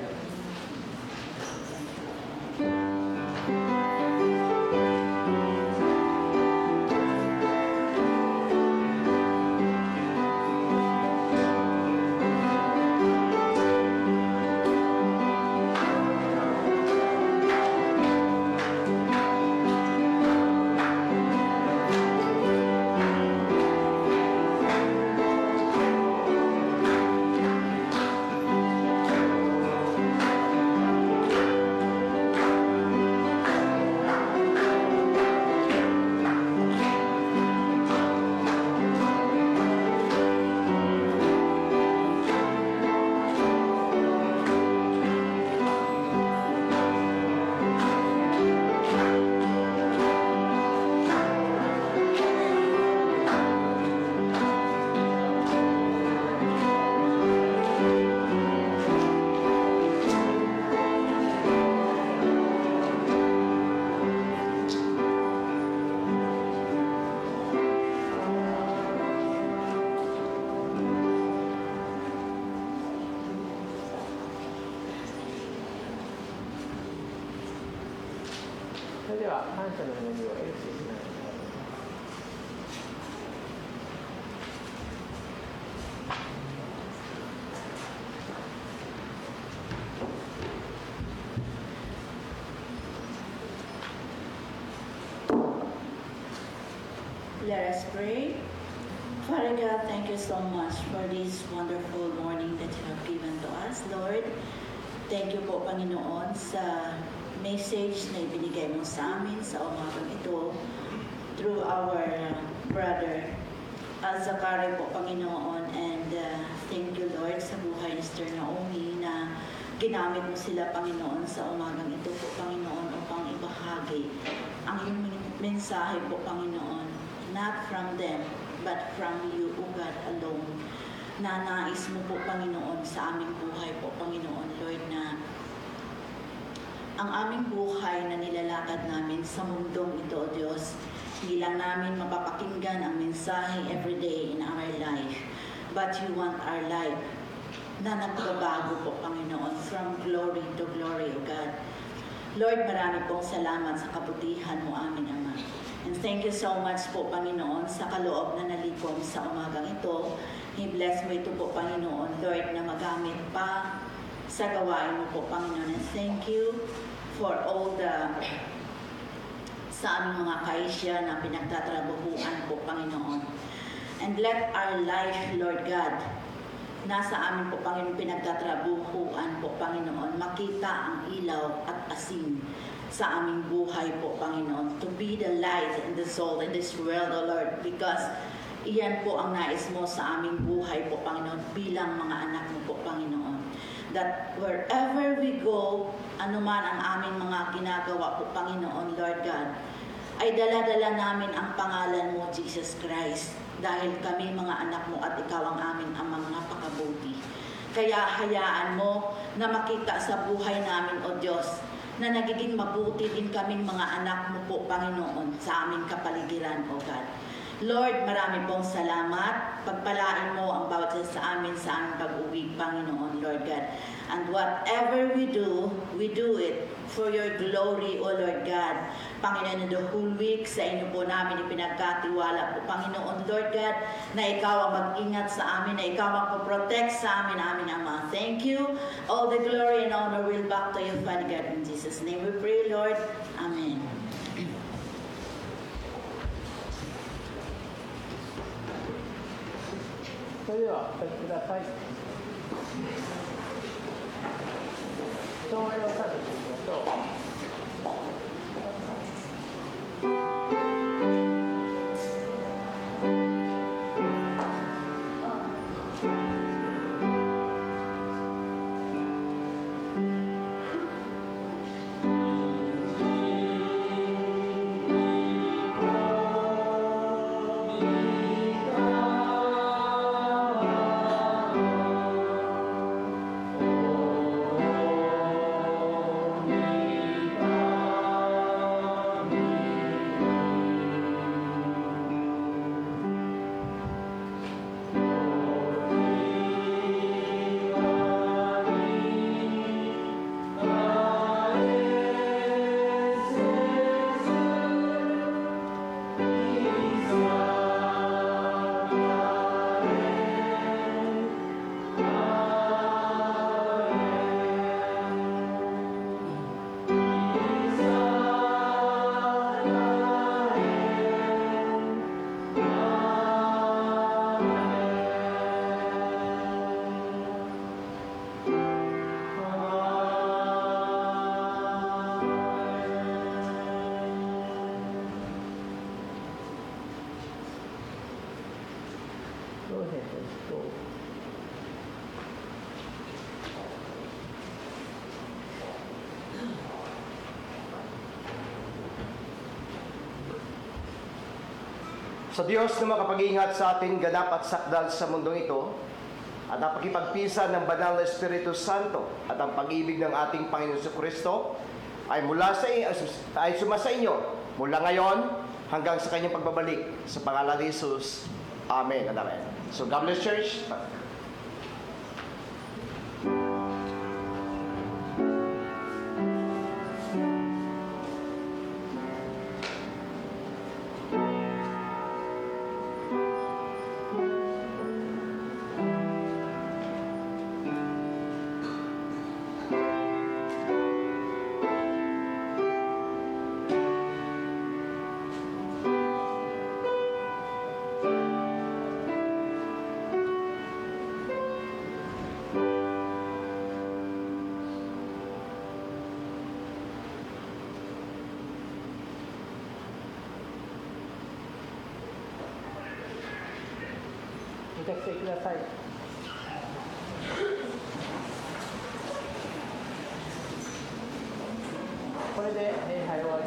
それでは感謝の祈りをエルシーしながら。Let us pray. Father God, thank you so much for this wonderful morning that you have given to us, Lord. Thank you po, Panginoon, sa message na ibinigay mo sa amin sa umagang ito through our brother Zachary po, Panginoon. And thank you, Lord, sa buhay ni Sister Naomi na ginamit mo sila, Panginoon, sa umagang ito po, Panginoon, upang ibahagi ang iyong mensahe po, Panginoon, not from them, but from you, O God, alone. Na nais mo po, Panginoon, sa aming buhay po, Panginoon, Lord, na ang aming buhay na nilalakad namin sa mundong ito, O Diyos, hindi lang namin mapapakinggan ang mensahe every day in our life, but you want our life na nagbabago po, Panginoon, from glory to glory, O God. Lord, marami pong salamat sa kabutihan mo, amin, Ama. And thank you so much po, Panginoon, sa kaloob na nalikom sa umagang ito. I-bless mo ito po, Panginoon, Lord, na magamit pa sa gawain mo po, Panginoon. And thank you for all the sa aming mga kaisya na pinagtatrabahuan po, Panginoon. And let our life, Lord God, nasa amin po, Panginoon, pinagtatrabahuan po, Panginoon, makita ang ilaw at asin sa aming buhay po, Panginoon, to be the light and the salt in this world, O Lord, because iyan po ang nais mo sa aming buhay po, Panginoon, bilang mga anak mo po, Panginoon. That wherever we go, anuman ang aming mga ginagawa po, Panginoon, Lord God, ay dala-dala namin ang pangalan mo, Jesus Christ, dahil kami mga anak mo at ikaw ang aming amang napakabuti. Kaya hayaan mo na makita sa buhay namin, O Diyos, na nagiging mabuti din kaming mga anak mo po, Panginoon, sa aming kapaligiran, O God. Lord, marami pong salamat. Pagpalain mo ang bawat isa sa aming pag-uwi, Panginoon, Lord God. And whatever we do it for your glory, O Lord God. Panginoon, the whole week sa inyo po namin ipinagkatiwala po, Panginoon, Lord God, na ikaw ang mag-ingat sa amin, na ikaw ang protect sa amin, aming Ama. Thank you. All the glory and honor will back to you, Father God. In Jesus' name we pray, Lord. Amen. それではお書きください。障害をスタートしていきましょう。Sa Diyos na makapag-ingat sa ating ganap at sakdal sa mundong ito, at ang pakipagpisa ng Banal na Espiritu Santo at ang pag-ibig ng ating Panginoon sa Kristo ay sumasa inyo mula ngayon hanggang sa kanyang pagbabalik sa pangalan ni Jesus. Amen and amen. So God bless Church.お着席ください。これで礼拝を終わります。